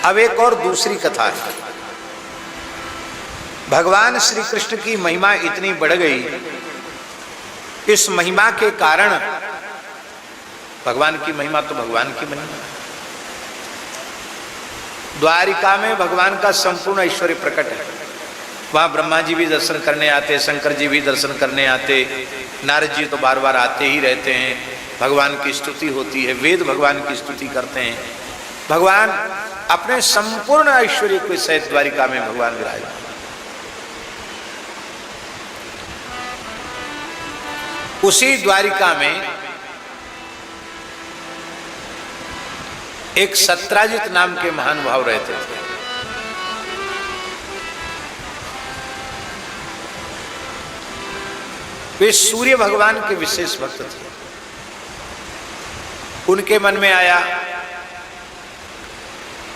अब एक और दूसरी कथा है। भगवान श्री कृष्ण की महिमा इतनी बढ़ गई, इस महिमा के कारण, भगवान की महिमा तो भगवान की महिमा, द्वारिका में भगवान का संपूर्ण ऐश्वर्य प्रकट है। वहां ब्रह्मा जी भी दर्शन करने आते, शंकर जी भी दर्शन करने आते, नारद जी तो बार बार आते ही रहते हैं। भगवान की स्तुति होती है, वेद भगवान की स्तुति करते हैं। भगवान अपने संपूर्ण ऐश्वर्य के सहित द्वारिका में भगवान विराजमान। उसी द्वारिका में एक सत्राजित नाम के महानुभाव रहते थे। वे सूर्य भगवान के विशेष भक्त थे। उनके मन में आया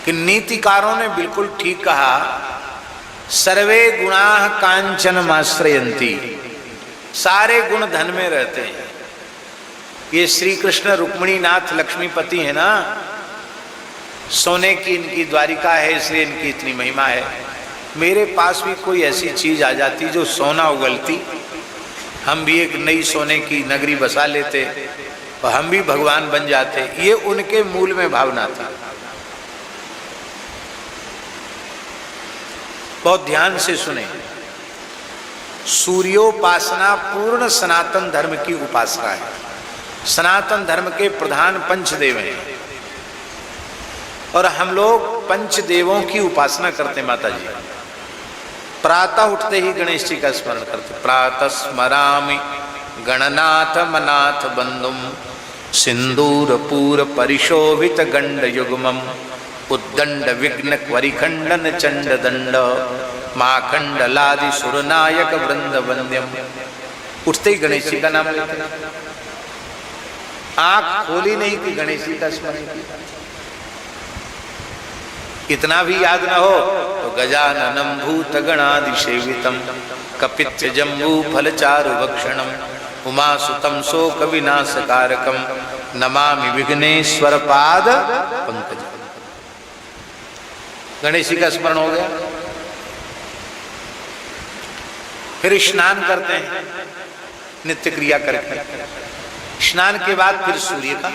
कि नीतिकारों ने बिल्कुल ठीक कहा, सर्वे गुणाः कांचनमाश्रयन्ति, सारे गुण धन में रहते हैं। ये श्री कृष्ण रुक्मिणी नाथ लक्ष्मीपति है ना, सोने की इनकी द्वारिका है, इसलिए इनकी इतनी महिमा है। मेरे पास भी कोई ऐसी चीज आ जाती जो सोना उगलती, हम भी एक नई सोने की नगरी बसा लेते और हम भी भगवान बन जाते। ये उनके मूल में भावना था। बहुत ध्यान से सुने, सूर्योपासना पूर्ण सनातन धर्म की उपासना है। सनातन धर्म के प्रधान पंचदेव हैं और हम लोग पंचदेवों की उपासना करते। माता जी प्रातः उठते ही गणेश जी का स्मरण करते। प्रातः स्मरामि गणनाथ मनाथ बंधुम सिंदूर पूर परिशोभित गंड युग्मम उद्दंड विघ्न वरिखंडन चंड दंड माखंडलादि सुरनायक वृंद वंद्यम। उठते ही गणेश जी का नाम लेते, आंख खोली नहीं कि गणेश जी का स्मरण किया। इतना भी याद न हो तो गजाननम भूत गणादिसेवितम कपित्थ जम्बू फलचारु भक्षणम उमासुतम शोक विनाशकारकम नमामि विघ्नेश्वर पाद पंकज। गणेश जी का स्मरण हो गया। फिर स्नान करते हैं नित्य क्रिया करके। स्नान के बाद फिर सूर्य का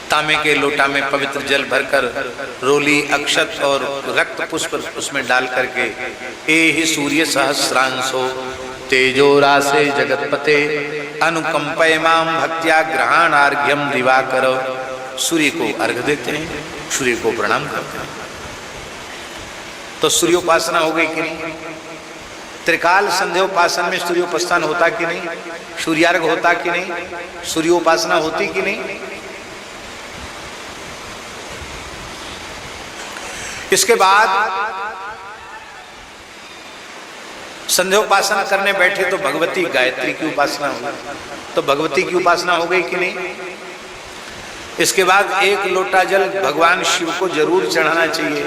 तांबे के लोटा में पवित्र जल भरकर रोली अक्षत और रक्त पुष्प उसमें डाल करके, हे ही सूर्य सहस्रांशो तेजो रासे जगतपते अनुकंपय माम भक्त्या ग्रहणार्घ्यम दिवाकर। सूर्य को अर्घ्य देते हैं, सूर्य को प्रणाम करते हैं। तो सूर्योपासना हो गई कि नहीं? त्रिकाल संध्योपासन में सूर्योपासना होता कि नहीं? सूर्यार्घ होता कि नहीं? सूर्योपासना होती कि नहीं? इसके बाद संध्योपासना करने बैठे तो भगवती गायत्री की उपासना हुई, तो भगवती की उपासना हो गई कि नहीं? इसके बाद एक लोटा जल भगवान शिव को जरूर चढ़ाना चाहिए।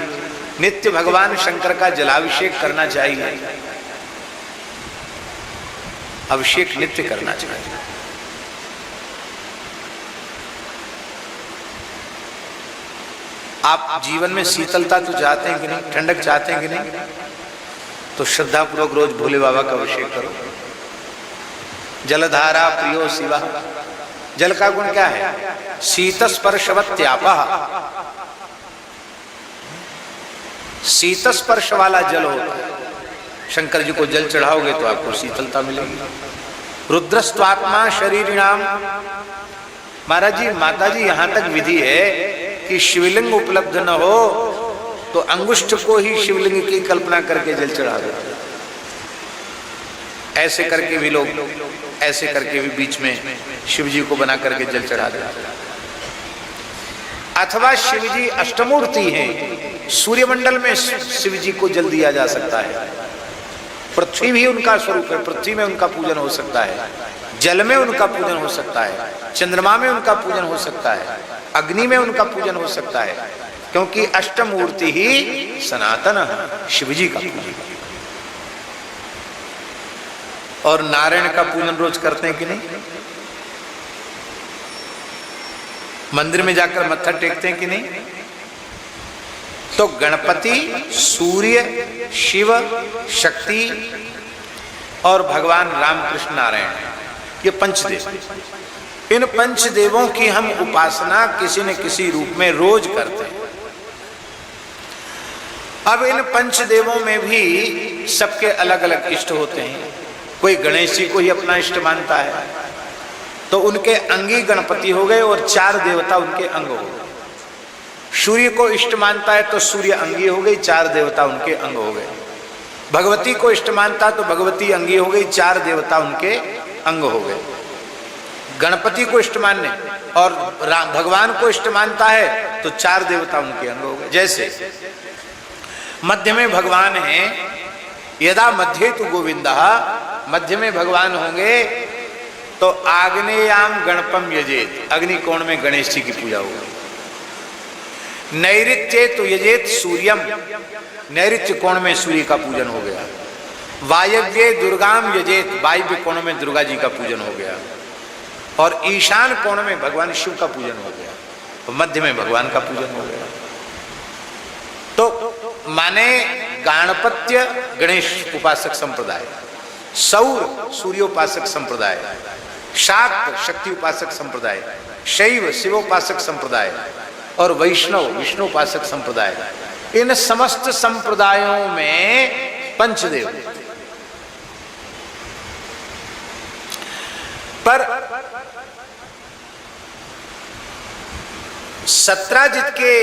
नित्य भगवान शंकर का जलाभिषेक करना चाहिए, अभिषेक नित्य करना चाहिए। आप जीवन में शीतलता तो चाहते हैं कि नहीं? ठंडक चाहते हैं कि नहीं? तो श्रद्धा पूर्वक रोज भोले बाबा का अभिषेक करो। जलधारा प्रियो शिवा। जल का गुण क्या है? शीतस्पर्शवत्यापः। शीतस्पर्श वाला जल होता है। शंकर जी को जल चढ़ाओगे तो आपको शीतलता मिलेगी। रुद्रस्त्वात्मा शरीरिणाम। महाराज जी, माता जी, यहां तक विधि है कि शिवलिंग उपलब्ध न हो तो अंगुष्ठ को ही शिवलिंग की कल्पना करके जल चढ़ा दो। ऐसे करके भी लोग, ऐसे करके भी बीच में शिव जी को बना करके जल चढ़ा देते। अथवा शिव जी अष्टमूर्ति हैं, सूर्यमंडल में शिव जी को जल दिया जा सकता है। पृथ्वी भी उनका स्वरूप है, पृथ्वी में उनका पूजन हो सकता है, जल में उनका पूजन हो सकता है, चंद्रमा में उनका पूजन हो सकता है, अग्नि में उनका पूजन हो सकता है, क्योंकि अष्टमूर्ति ही सनातन शिवजी का पूजन। और नारायण का पूजन रोज करते हैं कि नहीं? मंदिर में जाकर मत्था टेकते हैं कि नहीं? तो गणपति, सूर्य, शिव, शक्ति और भगवान रामकृष्ण नारायण, ये पंचदेव। इन पंचदेवों की हम उपासना किसी न किसी रूप में रोज करते हैं। अब इन पंचदेवों में भी सबके अलग अलग इष्ट होते हैं। कोई गणेश जी को ही अपना इष्ट मानता है, तो उनके अंगी गणपति हो गए और 4 देवता उनके अंग हो गए। सूर्य को इष्ट मानता है तो सूर्य अंगी हो गई, 4 देवता उनके अंग हो गए। भगवती को इष्ट मानता तो भगवती अंगी हो गई, 4 देवता उनके अंग हो गए। गणपति को इष्ट मानने और भगवान को इष्ट मानता है तो 4 देवता उनके अंग हो गए। जैसे मध्य में भगवान हैं, यदा मध्य तु गोविंदा, मध्य में भगवान होंगे तो आग्नेयाम गणपम यजेत, अग्नि कोण में गणेश जी की पूजा होगी। नैऋत्य तो यजेत सूर्यम, नैऋत्य कोण में सूर्य का पूजन हो गया। वायव्य दुर्गाम यजेत, वायव्य कोण में दुर्गा जी का पूजन हो गया। और ईशान कोण में भगवान शिव का पूजन हो गया, तो मध्य में भगवान का पूजन हो गया। तो माने गाणपत्य गणेश उपासक संप्रदाय, सौर सूर्योपासक संप्रदाय, शाक्त शक्ति उपासक संप्रदाय, शैव शिवोपासक संप्रदाय और वैष्णव विष्णुपासक संप्रदाय, इन समस्त संप्रदायों में पंचदेव। पर सत्राजित के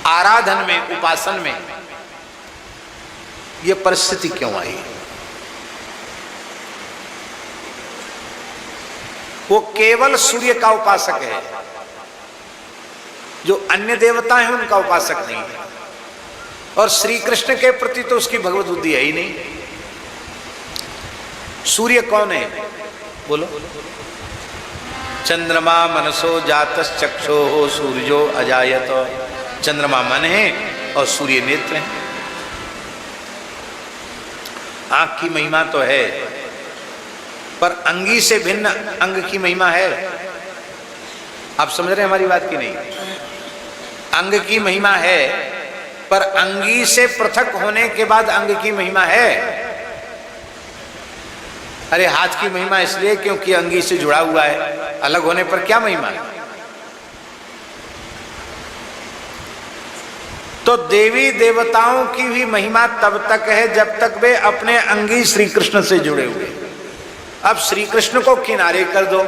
आराधन में, उपासन में यह परिस्थिति क्यों आई? वो केवल सूर्य का उपासक है, जो अन्य देवता हैं उनका उपासक नहीं है। और श्री कृष्ण के प्रति तो उसकी भगवत बुद्धि है ही नहीं। सूर्य कौन है? बोलो। चंद्रमा मनसो जातस चक्षो हो सूर्यो अजायत, चंद्रमा मन है और सूर्य नेत्र है। आंख की महिमा तो है, पर अंगी से भिन्न अंग की महिमा है। आप समझ रहे हैं हमारी बात की नहीं? अंग की महिमा है, पर अंगी से पृथक होने के बाद अंग की महिमा है। अरे हाथ की महिमा इसलिए क्योंकि अंगी से जुड़ा हुआ है, अलग होने पर क्या महिमा है? तो देवी देवताओं की भी महिमा तब तक है जब तक वे अपने अंगी श्री कृष्ण से जुड़े हुए। अब श्री कृष्ण को किनारे कर दो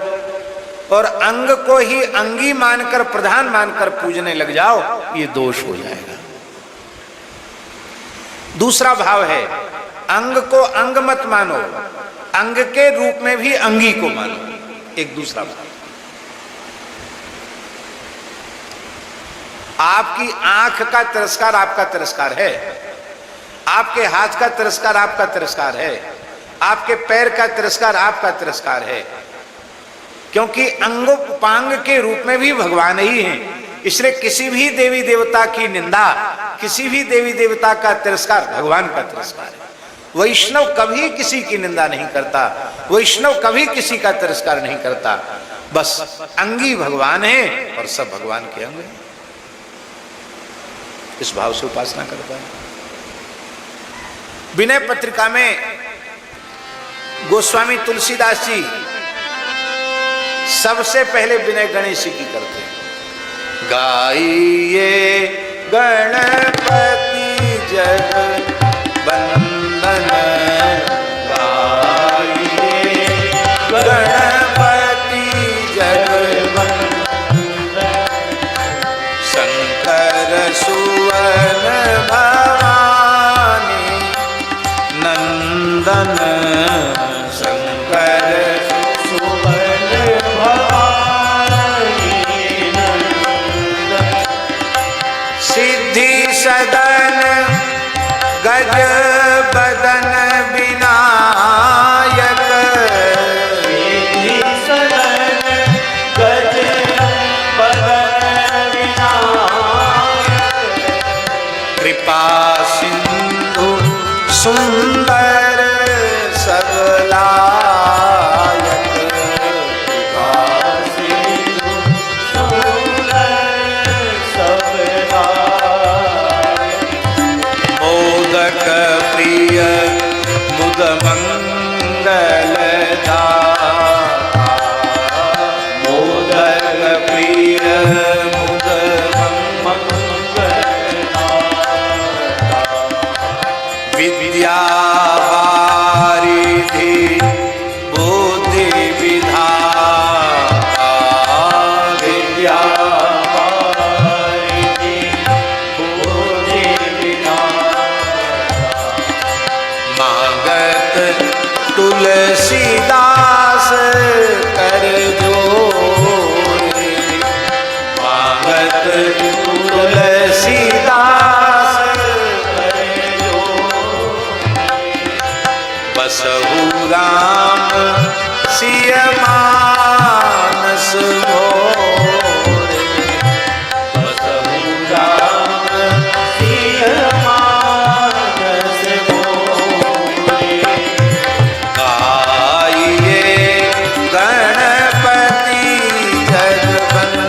और अंग को ही अंगी मानकर, प्रधान मानकर पूजने लग जाओ, ये दोष हो जाएगा। दूसरा भाव है, अंग को अंग मत मानो, अंग के रूप में भी अंगी को मानो। एक दूसरा भाव, आपकी आंख का तिरस्कार आपका तिरस्कार है, आपके हाथ का तिरस्कार आपका तिरस्कार है, आपके पैर का तिरस्कार आपका तिरस्कार है, क्योंकि अंग उपांग के रूप में भी भगवान ही हैं। इसलिए किसी भी देवी देवता की निंदा, किसी भी देवी देवता का तिरस्कार भगवान का तिरस्कार है। वैष्णव कभी किसी की निंदा नहीं करता, वैष्णव कभी किसी का तिरस्कार नहीं करता। बस अंगी भगवान है और सब भगवान के अंग हैं। इस भाव से उपासना करता है। विनय पत्रिका में गोस्वामी तुलसीदास जी सबसे पहले विनय गणेश जी की करते हैं। गाइए गणपति जगवंदन, गाइए गणपति जगवंदन, शंकर सुवन भवानी नंदन, शंकर सुवन भवानी नंदन, सिद्धि सदन गज बदन विनायक, सिद्धि सदन गज बदन विनायक, कृपा सिंधु सुंदर सबलायक, कृपा सिंधु सुंदर तुलसीदास बसहु राम सिय मानस मोरे। बसहु राम सिय मानस मोरे। गाइए गणपति जगवंदन।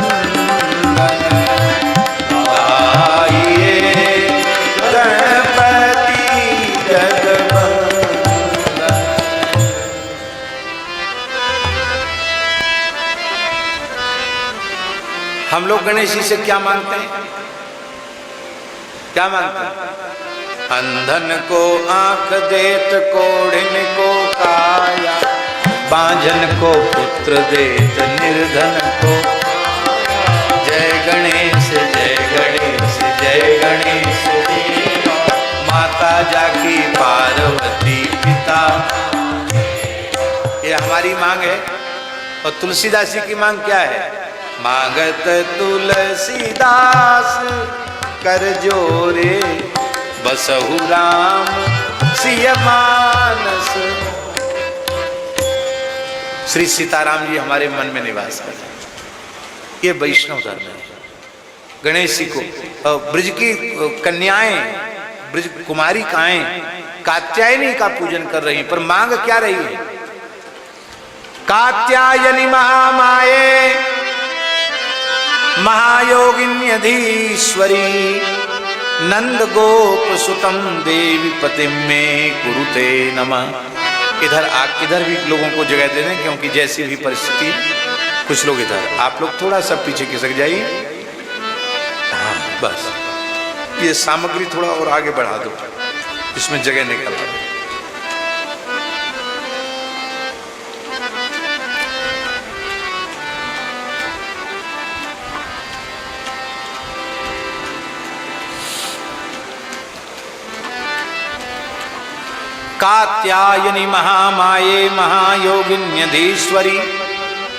गाइए गणपति जगवंदन। हम लोग गणेश जी से क्या मांगते हैं? क्या मांगते हैं? अंधन को आंख देत, कोढ़िन को काया, बांझन को पुत्र देत, निर्धन को। जय गणेश जय गणेश जय गणेश देवा, माता जाकी पार्वती पिता। ये हमारी मांग है। और तुलसीदास जी की मांग क्या है? मांगत तुलसीदास कर जोरे, बसहु राम सिय मानस। श्री सीताराम जी हमारे मन में निवास करते हैं। ये वैष्णव धर्म है। गणेश जी को ब्रज की कन्याएं, ब्रज कुमारिकाएं कात्यायनी का पूजन कर रही, पर मांग क्या रही है? कात्यायनी महामाये महायोगिन्यधीश्वरी, नंद गोप सुतम देवी पतिम में कुरुते नमः। इधर भी लोगों को जगह दे दें, क्योंकि जैसी भी परिस्थिति, कुछ लोग इधर, आप लोग थोड़ा सा पीछे खिसक जाइए। हाँ बस, ये सामग्री थोड़ा और आगे बढ़ा दो, इसमें जगह निकल आए। कात्यायनी महामाये महायोगिन्यधीश्वरी,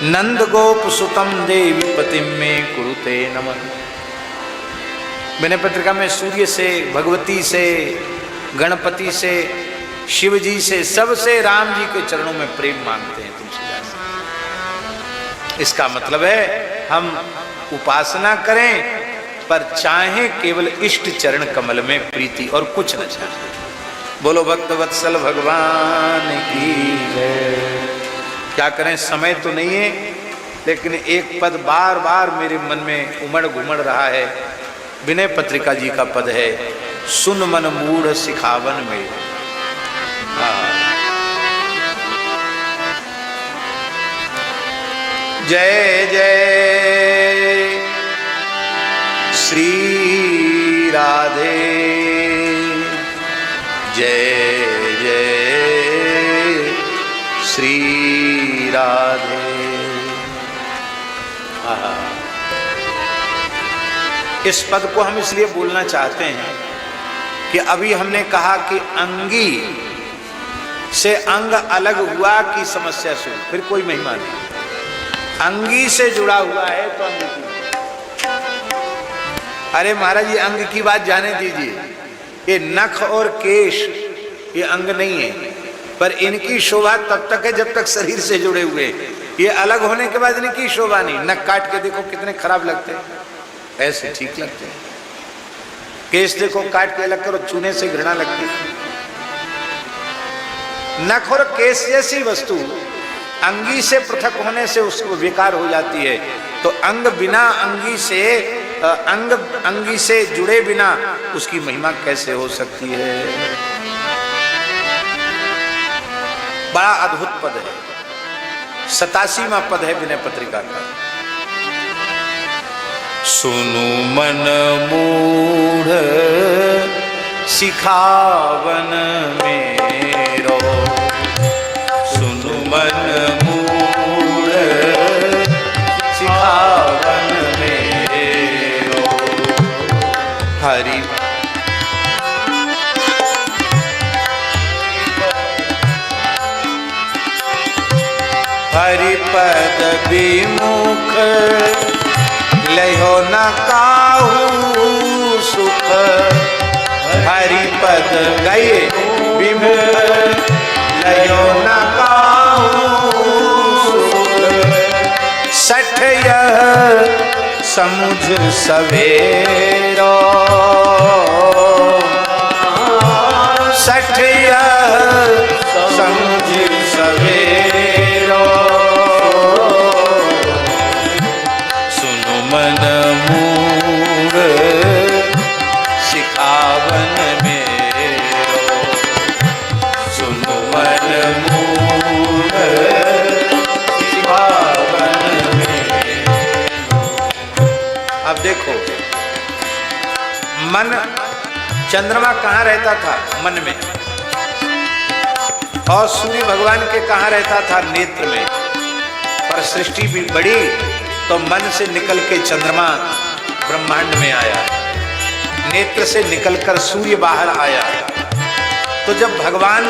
नंद गोप सुतम देवी पतिम में कुरुते नमः। विनय पत्रिका में सूर्य से, भगवती से, गणपति से, शिव जी से, सबसे राम जी के चरणों में प्रेम मांगते हैं तुलसीदास। इसका मतलब है हम उपासना करें, पर चाहे केवल इष्ट चरण कमल में प्रीति और कुछ न चाहे। बोलो भक्त वत्सल भगवान की जय। क्या करें, समय तो नहीं है, लेकिन एक पद बार बार मेरे मन में उमड़ घुमड़ रहा है। विनय पत्रिका जी का पद है, सुन मन मूढ़ सिखावन में। जय जय श्री राधे, जय जय श्री राधे। इस पद को हम इसलिए बोलना चाहते हैं कि अभी हमने कहा कि अंगी से अंग अलग हुआ की समस्या से फिर कोई महिमा नहीं। अंगी से जुड़ा हुआ है तो अंग की। अरे महाराज जी, अंग की बात जाने दीजिए। ये नख और केश ये अंग नहीं है, पर इनकी शोभा तब तक है जब तक शरीर से जुड़े हुए। ये अलग होने के बाद इनकी शोभा नहीं। नख काट के देखो कितने खराब लगते हैं, ऐसे ठीक लगते हैं। केश देखो काट के अलग करो, छूने से घृणा लगती है। नख और केश जैसी वस्तु अंगी से पृथक होने से उसको विकार हो जाती है। तो अंग बिना अंगी से, अंगी से जुड़े बिना उसकी महिमा कैसे हो सकती है? बड़ा अद्भुत पद है, 87वां पद है विनय पत्रिका का। सुनु मन मूढ़ सिखावन मेरो, सुनु मन मूढ़ सिखावन मेरो। हरि हरिपद विमुख लयो न का पद गाइए विमुख लयो न काहू सठ यह समुझ सवेरो सठ यह समुझ सवेरो सुनु मन मूढ़ सिखावन मेरो सुनु मन मूढ़ सिखावन मेरो। अब देखो मन, चंद्रमा कहाँ रहता था? मन में। और सूर्य भगवान के कहाँ रहता था? नेत्र में। पर सृष्टि भी बड़ी तो मन से निकल के चंद्रमा ब्रह्मांड में आया, नेत्र से निकलकर सूर्य बाहर आया। तो जब भगवान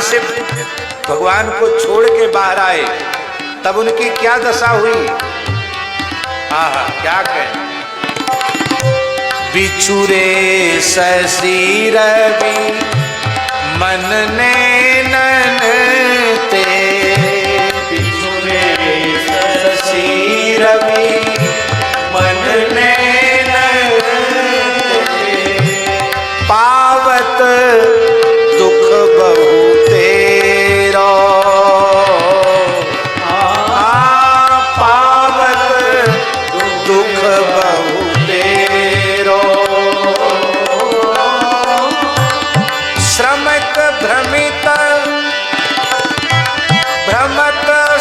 को छोड़ के बाहर आए तब उनकी क्या दशा हुई? आहा, क्या कहें। बिछुरे शशि रवि मन नैनन ते बिछुरे शशि रवि मन नैनन ते पावत दुख बहु तेरो पावत दुख बहु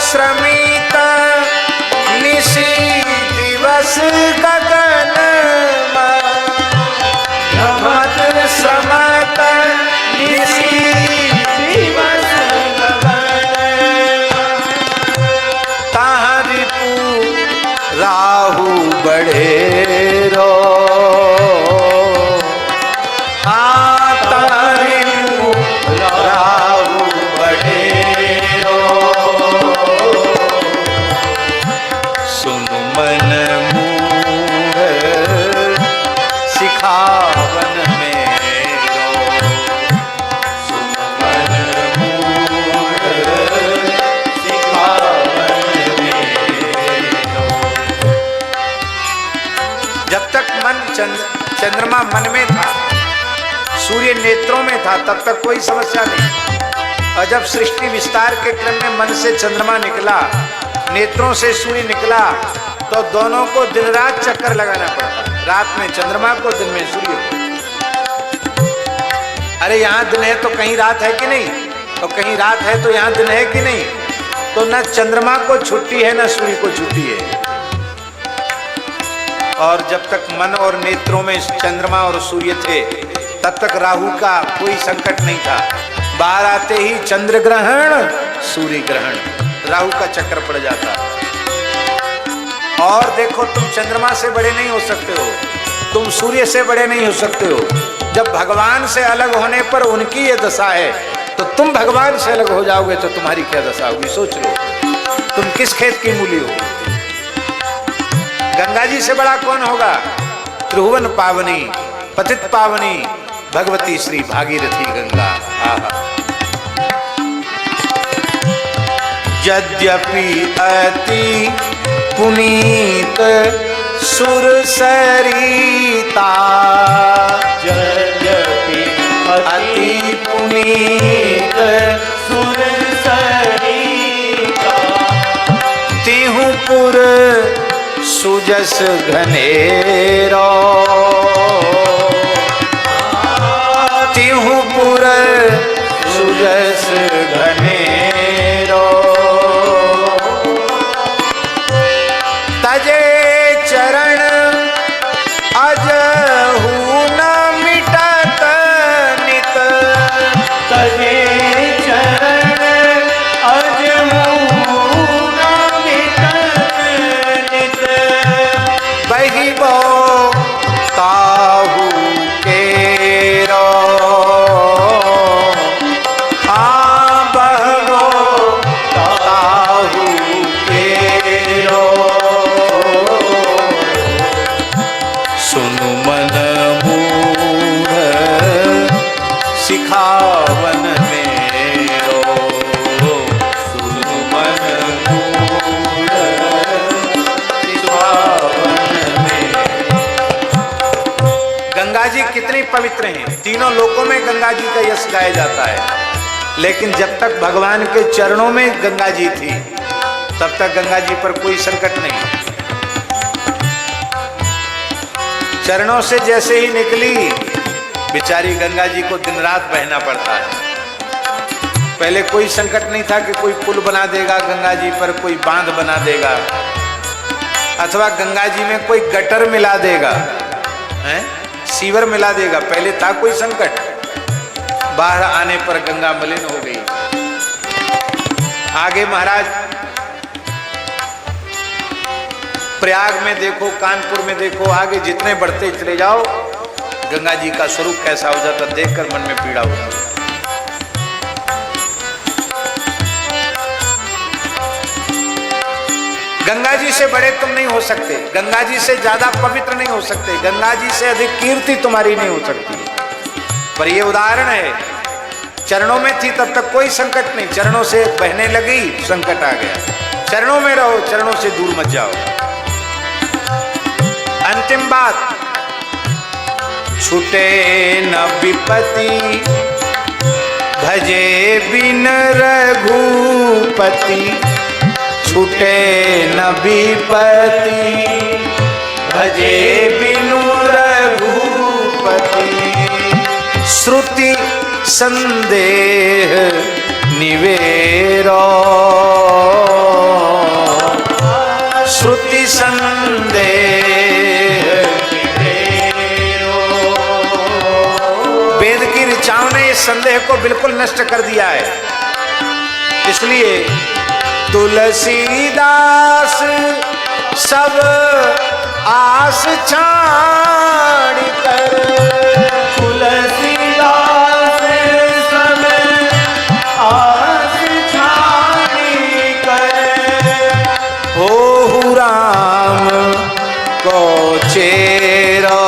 श्रमित निशी दिवस गगन भ्रमत श्रमत निशी दिवस गगन ताहाँ रिपु राहु बढ़ेरो चंद्रमा मन में था, सूर्य नेत्रों में था, तब तक कोई समस्या नहीं। और जब सृष्टि विस्तार के क्रम में मन से चंद्रमा निकला, नेत्रों से सूर्य निकला, तो दोनों को दिन रात चक्कर लगाना पड़ता। रात में चंद्रमा को, दिन में सूर्य को। अरे यहाँ दिन है तो कहीं रात है कि नहीं, और कहीं रात है तो यहाँ दिन है कि नहीं। तो न चंद्रमा को छुट्टी है न सूर्य को छुट्टी है। और जब तक मन और नेत्रों में चंद्रमा और सूर्य थे तब तक राहु का कोई संकट नहीं था। बाहर आते ही चंद्र ग्रहण सूर्य ग्रहण, राहु का चक्कर पड़ जाता। और देखो, तुम चंद्रमा से बड़े नहीं हो सकते हो, तुम सूर्य से बड़े नहीं हो सकते हो। जब भगवान से अलग होने पर उनकी ये दशा है, तो तुम भगवान से अलग हो जाओगे तो तुम्हारी क्या दशा होगी? सोच लो, तुम किस खेत की मूली हो? गंगा जी से बड़ा कौन होगा? त्रिभुवन पावनी पतित पावनी भगवती श्री भागीरथी गंगा। आहा। यद्यपि अति पुनीत सुर सरिता, यद्यपि अति पुनीत सुर सरिता, तिहुपुर सुजस घनेरो, तिहुपुर सुजस घनेरो, तजे चरण अजहू न मिटत नित, तजे चरण अजहू न मिटत नित, बहिबो ताहू केरो, बहबो ताहू केरो, सुनु मन मूढ़ सिखा ही पवित्र हैं, तीनों लोकों में गंगा जी का यश गाया जाता है। लेकिन जब तक भगवान के चरणों में गंगा जी थी तब तक गंगा जी पर कोई संकट नहीं। चरणों से जैसे ही निकली बेचारी गंगा जी को दिन रात बहना पड़ता है। पहले कोई संकट नहीं था कि कोई पुल बना देगा गंगा जी पर, कोई बांध बना देगा, अथवा गंगा जी में कोई गटर मिला देगा, हैं? सीवर मिला देगा। पहले था कोई संकट, बाहर आने पर गंगा मलिन हो गई। आगे महाराज प्रयाग में देखो, कानपुर में देखो, आगे जितने बढ़ते चले जाओ गंगा जी का स्वरूप कैसा हो जाता, देखकर मन में पीड़ा होती। गंगा जी से बड़े तुम नहीं हो सकते, गंगा जी से ज्यादा पवित्र नहीं हो सकते, गंगा जी से अधिक कीर्ति तुम्हारी नहीं हो सकती। पर ये उदाहरण है, चरणों में थी तब तक कोई संकट नहीं, चरणों से बहने लगी संकट आ गया। चरणों में रहो, चरणों से दूर मत जाओ। अंतिम बात, छूटे न विपत्ति भजे बिन रघुपति, छूटे न विपत्ति भजे बिनु रघुपति, श्रुति संदेह निवेरो, श्रुति संदेह निवेरो। वेद की ऋचाओं ने इस संदेह को बिल्कुल नष्ट कर दिया है। इसलिए तुलसीदास सब आस छाड़ कर, तुलसीदास सब आस छाड़ कर, हो राम को चेरा,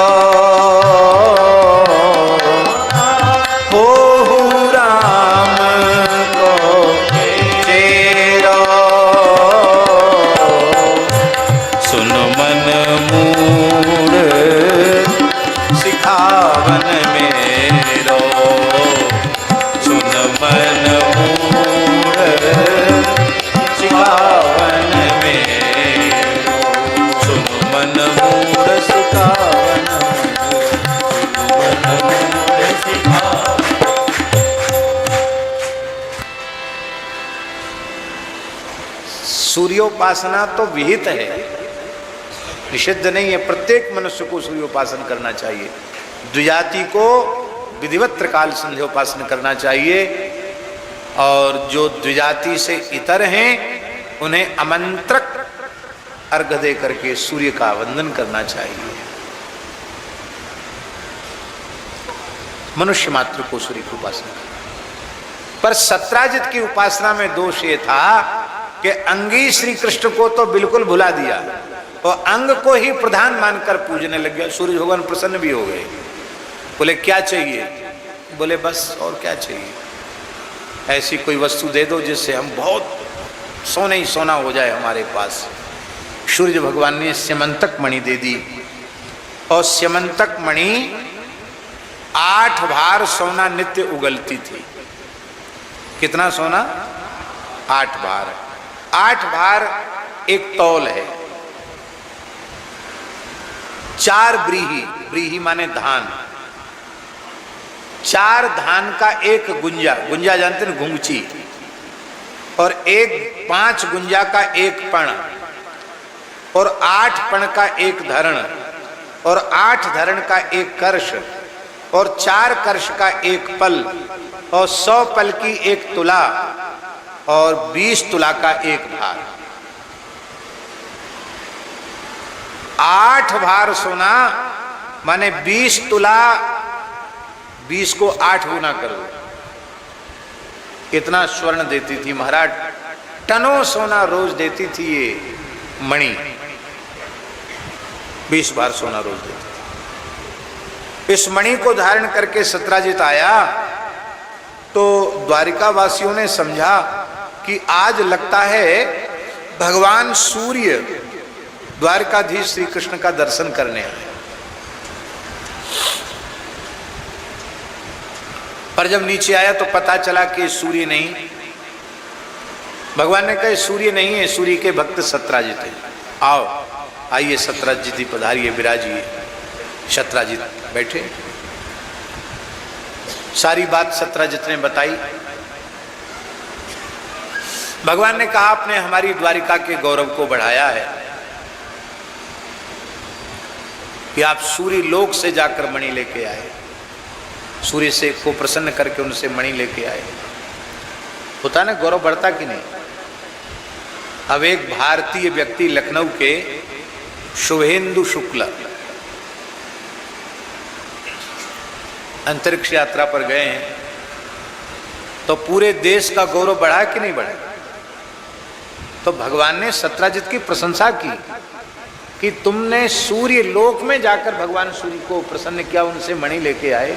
सूर्योपासना तो विहित है, निषिद्ध नहीं है। प्रत्येक मनुष्य को सूर्योपासना करना चाहिए। द्विजाति को विधिवत त्रिकाल संध्योपासना करना चाहिए, और जो द्विजाति से इतर हैं उन्हें आमंत्रक अर्घ दे करके सूर्य का वंदन करना चाहिए। मनुष्य मात्र को सूर्य की उपासना। पर सत्राजित की उपासना में दोष ये था कि अंगी श्री कृष्ण को तो बिल्कुल भुला दिया और अंग को ही प्रधान मानकर पूजने लग गया। सूर्य भगवान प्रसन्न भी हो गए, बोले क्या चाहिए? बोले बस और क्या चाहिए, ऐसी कोई वस्तु दे दो जिससे हम बहुत सोने ही सोना हो जाए हमारे पास। सूर्य भगवान ने स्यमंतक मणि दे दी, और स्यमंतक मणि 8 भार सोना नित्य उगलती थी। कितना सोना? 8 भार। 8 भार एक तौल है। 4 ब्रीही, ब्रीही माने धान, 4 धान का एक गुंजा, गुंजा जानते हैं घुंगची, और 5 गुंजा का एक पण, और 8 पण का एक धरण, और 8 धरण का एक कर्ष, और 4 कर्ष का एक पल, और 100 पल की एक तुला, और 20 तुला का एक भार। 8 भार सोना माने 20 तुला, 20 को 8 गुना करो, इतना स्वर्ण देती थी महाराज। टनों सोना रोज देती थी ये मणि, 20 भार सोना रोज देती थी। इस मणि को धारण करके सत्राजित आया तो द्वारिका वासियों ने समझा कि आज लगता है भगवान सूर्य द्वारकाधीश श्री कृष्ण का दर्शन करने आए। पर जब नीचे आया तो पता चला कि सूर्य नहीं। भगवान ने कहा सूर्य नहीं है, सूर्य के भक्त सत्राजित है। आओ आइए सत्राजित जी पधारिए, विराजिए। सत्राजित बैठे, सारी बात सत्राजित ने बताई। भगवान ने कहा आपने हमारी द्वारिका के गौरव को बढ़ाया है कि आप सूर्य लोक से जाकर मणि लेके आए, सूर्य से को प्रसन्न करके उनसे मणि लेके आए। होता ना गौरव बढ़ता कि नहीं। अब एक भारतीय व्यक्ति लखनऊ के शुभेंदु शुक्ल अंतरिक्ष यात्रा पर गए हैं, तो पूरे देश का गौरव बढ़ा कि नहीं बढ़ा। तो भगवान ने सत्राजित की प्रशंसा की कि तुमने सूर्य लोक में जाकर भगवान सूर्य को प्रसन्न किया, उनसे मणि लेके आए,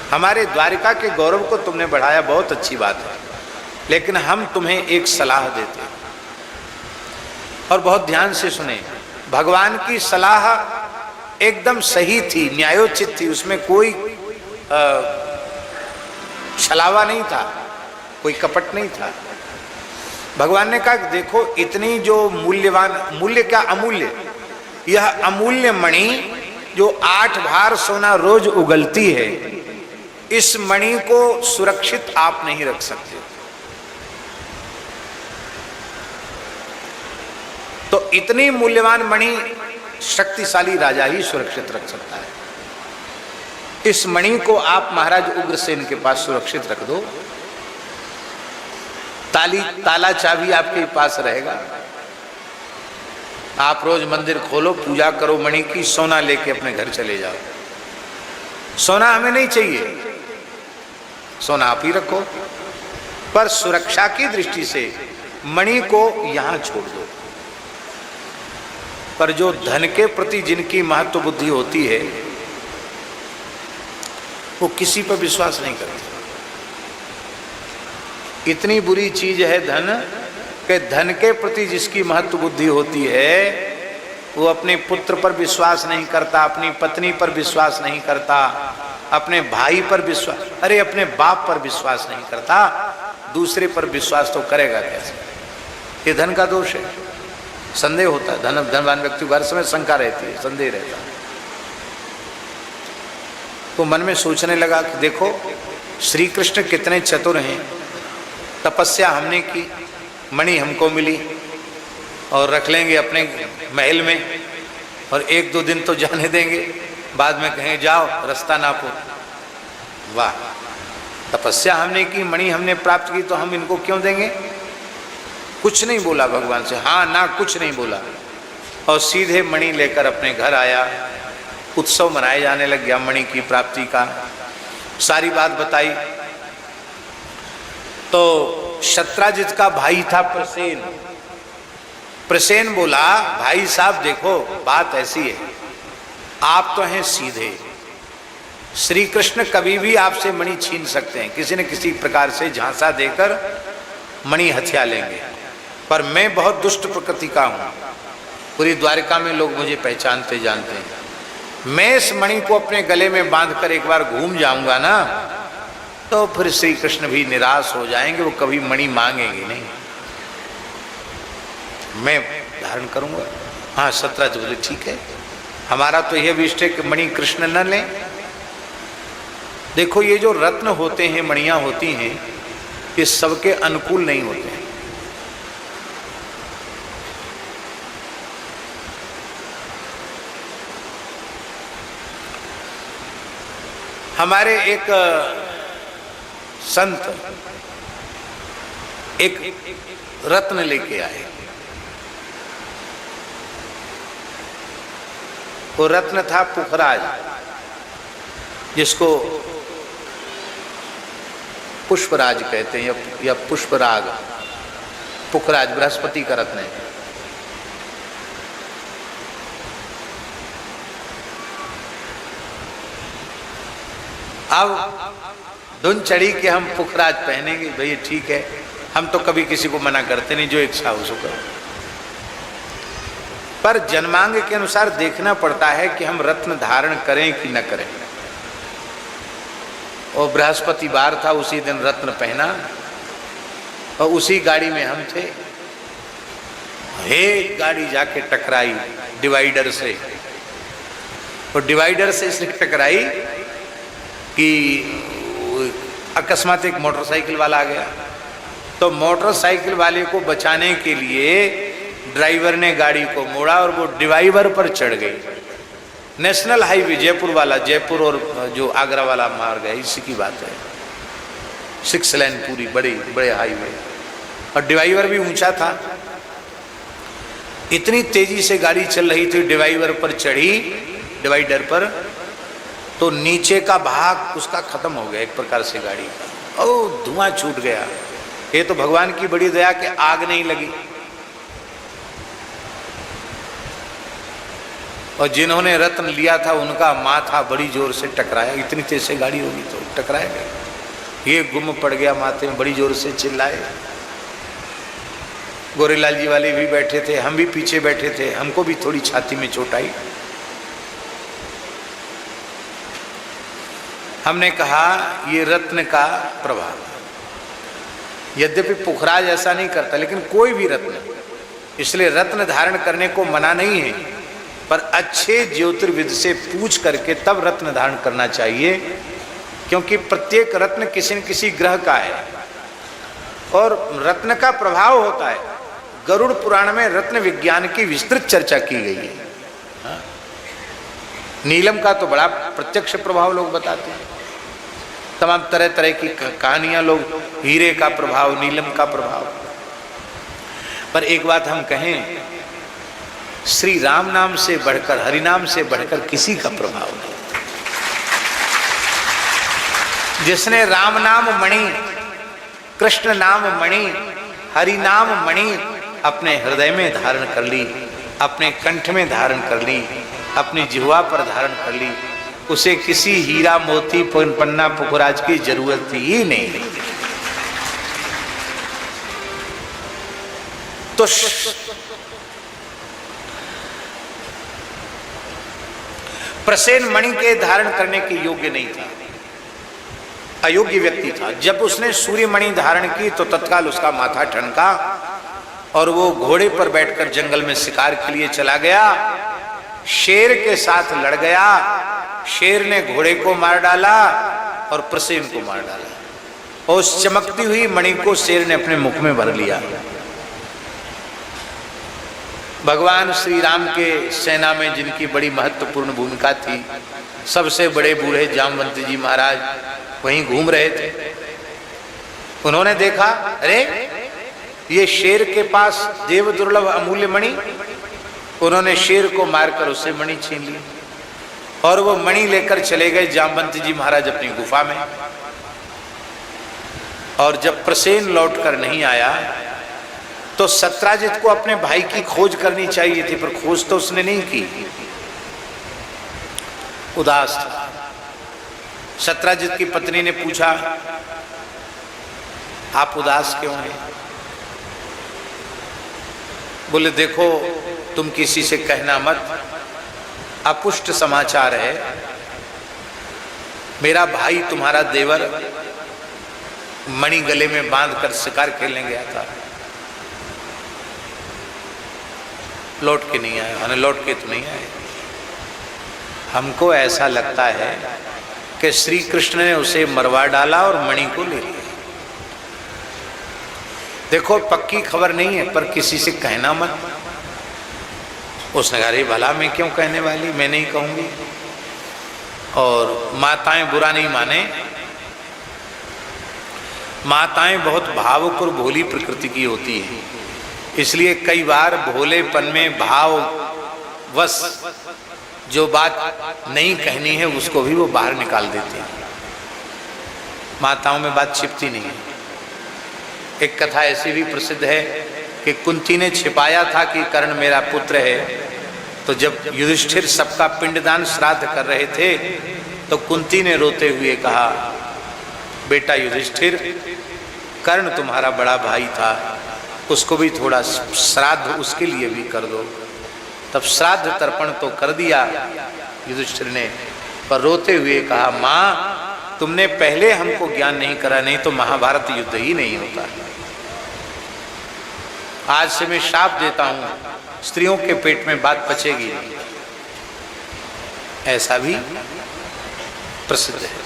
हमारे द्वारिका के गौरव को तुमने बढ़ाया, बहुत अच्छी बात है। लेकिन हम तुम्हें एक सलाह देते हैं और बहुत ध्यान से सुने। भगवान की सलाह एकदम सही थी, न्यायोचित थी, उसमें कोई छलावा नहीं था, कोई कपट नहीं था। भगवान ने कहा देखो इतनी जो मूल्यवान, मूल्य क्या अमूल्य, यह अमूल्य मणि जो 8 भार सोना रोज उगलती है, इस मणि को सुरक्षित आप नहीं रख सकते। तो इतनी मूल्यवान मणि शक्तिशाली राजा ही सुरक्षित रख सकता है। इस मणि को आप महाराज उग्रसेन के पास सुरक्षित रख दो, ताला चाबी आपके पास रहेगा। आप रोज मंदिर खोलो, पूजा करो मणि की, सोना लेके अपने घर चले जाओ। सोना हमें नहीं चाहिए, सोना आप ही रखो, पर सुरक्षा की दृष्टि से मणि को यहां छोड़ दो। पर जो धन के प्रति जिनकी महत्व बुद्धि होती है वो किसी पर विश्वास नहीं करते। इतनी बुरी चीज है धन कि धन के प्रति जिसकी महत्व बुद्धि होती है वो अपने पुत्र पर विश्वास नहीं करता, अपनी पत्नी पर विश्वास नहीं करता, अपने भाई पर विश्वास, अरे अपने बाप पर विश्वास नहीं करता, दूसरे पर विश्वास तो करेगा कैसे। ये धन का दोष है, संदेह होता है। धनवान व्यक्ति को हर समय शंका रहती है, संदेह रहता है। तो मन में सोचने लगा कि देखो श्री कृष्ण कितने चतुर हैं, तपस्या हमने की, मणि हमको मिली और रख लेंगे अपने महल में, और 1-2 दिन तो जाने देंगे, बाद में कहें जाओ रास्ता नापो। वाह, तपस्या हमने की, मणि हमने प्राप्त की, तो हम इनको क्यों देंगे। कुछ नहीं बोला भगवान से, हाँ ना कुछ नहीं बोला, और सीधे मणि लेकर अपने घर आया। उत्सव मनाए जाने लग गया मणि की प्राप्ति का। सारी बात बताई तो सत्राजित का भाई था प्रसेन। प्रसेन बोला भाई साहब देखो बात ऐसी है, आप तो हैं सीधे, श्री कृष्ण कभी भी आपसे मणि छीन सकते हैं, किसी न किसी प्रकार से झांसा देकर मणि हथिया लेंगे, पर मैं बहुत दुष्ट प्रकृति का हूं, पूरी द्वारिका में लोग मुझे पहचानते जानते हैं। मैं इस मणि को अपने गले में बांधकर एक बार घूम जाऊंगा ना, तो फिर श्री कृष्ण भी निराश हो जाएंगे, वो कभी मणि मांगेंगे नहीं, मैं धारण करूंगा। हाँ सत्राजित बोले ठीक है, हमारा तो यह विष्ट है कि मणि कृष्ण न लें। देखो ये जो रत्न होते हैं, मणियां होती हैं, ये सबके अनुकूल नहीं होते हैं। हमारे एक संत एक रत्न लेके आए, वो रत्न था पुखराज, जिसको पुष्पराज कहते हैं या पुष्पराग। पुखराज बृहस्पति का रत्न है। अब धुन चढ़ी कि हम पुखराज पहनेंगे। भैया ठीक है, हम तो कभी किसी को मना करते नहीं, जो इच्छा हो सो करो, पर जन्मांग के अनुसार देखना पड़ता है कि हम रत्न धारण करें कि न करें। और बृहस्पतिवार था, उसी दिन रत्न पहना और उसी गाड़ी में हम थे। एक गाड़ी जाके टकराई डिवाइडर से, और डिवाइडर से इसलिए टकराई कि अकस्मात एक मोटरसाइकिल वाला आ गया। तो मोटरसाइकिल वाले को बचाने के लिए ड्राइवर ने गाड़ी को मोड़ा और वो डिवाइडर पर चढ़ गई। नेशनल हाईवे जयपुर वाला, जयपुर और जो आगरा वाला मार्ग है, इसी की बात है। 6 लेन पूरी बड़े हाईवे, और डिवाइडर भी ऊंचा था। इतनी तेजी से गाड़ी चल रही थी, डिवाइडर पर चढ़ी, डिवाइडर पर, तो नीचे का भाग उसका खत्म हो गया एक प्रकार से गाड़ी का। ओ धुआं छूट गया। ये तो भगवान की बड़ी दया कि आग नहीं लगी। और जिन्होंने रत्न लिया था उनका माथा बड़ी जोर से टकराया। इतनी तेज से गाड़ी होगी तो टकराएगा। ये गुम पड़ गया माथे में, बड़ी जोर से चिल्लाए। गोरेलाल जी वाले भी बैठे थे, हम भी पीछे बैठे थे, हमको भी थोड़ी छाती में चोट आई। हमने कहा ये रत्न का प्रभाव। यद्यपि पुखराज ऐसा नहीं करता, लेकिन कोई भी रत्न, इसलिए रत्न धारण करने को मना नहीं है, पर अच्छे ज्योतिर्विद से पूछ करके तब रत्न धारण करना चाहिए, क्योंकि प्रत्येक रत्न किसी न किसी ग्रह का है और रत्न का प्रभाव होता है। गरुड़ पुराण में रत्न विज्ञान की विस्तृत चर्चा की गई है। हाँ? नीलम का तो बड़ा प्रत्यक्ष प्रभाव लोग बताते हैं। तमाम तरह तरह की कहानियां लोग, हीरे का प्रभाव, नीलम का प्रभाव। पर एक बात हम कहें, श्री राम नाम से बढ़कर, हरि नाम से बढ़कर किसी का प्रभाव नहीं। जिसने राम नाम मणि, कृष्ण नाम मणि, हरि नाम मणि अपने हृदय में धारण कर ली, अपने कंठ में धारण कर ली, अपनी जिह्वा पर धारण कर ली, उसे किसी हीरा मोती पन्ना पुखराज की जरूरत ही नहीं। तो प्रसेन मणि के धारण करने के योग्य नहीं था, अयोग्य व्यक्ति था। जब उसने सूर्य मणि धारण की तो तत्काल उसका माथा ठनका और वो घोड़े पर बैठकर जंगल में शिकार के लिए चला गया। शेर के साथ लड़ गया, शेर ने घोड़े को मार डाला और प्रसेन को मार डाला, और उस चमकती हुई मणि को शेर ने अपने मुख में भर लिया। भगवान श्री राम के सेना में जिनकी बड़ी महत्वपूर्ण भूमिका थी, सबसे बड़े बूढ़े जामवंत जी महाराज वहीं घूम रहे थे। उन्होंने देखा, अरे ये शेर के पास देव दुर्लभ अमूल्य मणि। उन्होंने शेर को मारकर उससे मणि छीन ली और वो मणि लेकर चले गए जामवंत जी महाराज अपनी गुफा में। और जब प्रसेन लौटकर नहीं आया तो सत्राजित को अपने भाई की खोज करनी चाहिए थी, पर खोज तो उसने नहीं की, उदास था। सत्राजित की पत्नी ने पूछा, आप उदास क्यों हैं? बोले, देखो तुम किसी से कहना मत, अपुष्ट समाचार है, मेरा भाई तुम्हारा देवर मणि गले में बांधकर शिकार खेलने गया था, लौट के नहीं आए। हमने लौट के तो नहीं आए। हमको ऐसा लगता है कि श्री कृष्ण ने उसे मरवा डाला और मणि को ले लिया। देखो पक्की खबर नहीं है, पर किसी से कहना मत। उसने कहा, अरे भला मैं क्यों कहने वाली, मैं नहीं कहूंगी। और माताएं बुरा नहीं माने, माताएं बहुत भावुक और भोली प्रकृति की होती है, इसलिए कई बार भोलेपन में भाव वश जो बात नहीं कहनी है उसको भी वो बाहर निकाल देते हैं। माताओं में बात छिपती नहीं है। एक कथा ऐसी भी प्रसिद्ध है कि कुंती ने छिपाया था कि कर्ण मेरा पुत्र है, तो जब युधिष्ठिर सबका पिंडदान श्राद्ध कर रहे थे तो कुंती ने रोते हुए कहा, बेटा युधिष्ठिर, कर्ण तुम्हारा बड़ा भाई था, उसको भी थोड़ा श्राद्ध उसके लिए भी कर दो। तब श्राद्ध तर्पण तो कर दिया युधिष्ठिर ने, पर रोते हुए कहा, माँ तुमने पहले हमको ज्ञान नहीं करा, नहीं तो महाभारत युद्ध ही नहीं होता। आज से मैं शाप देता हूं, स्त्रियों के पेट में बात पचेगी नहीं, ऐसा भी प्रसिद्ध है।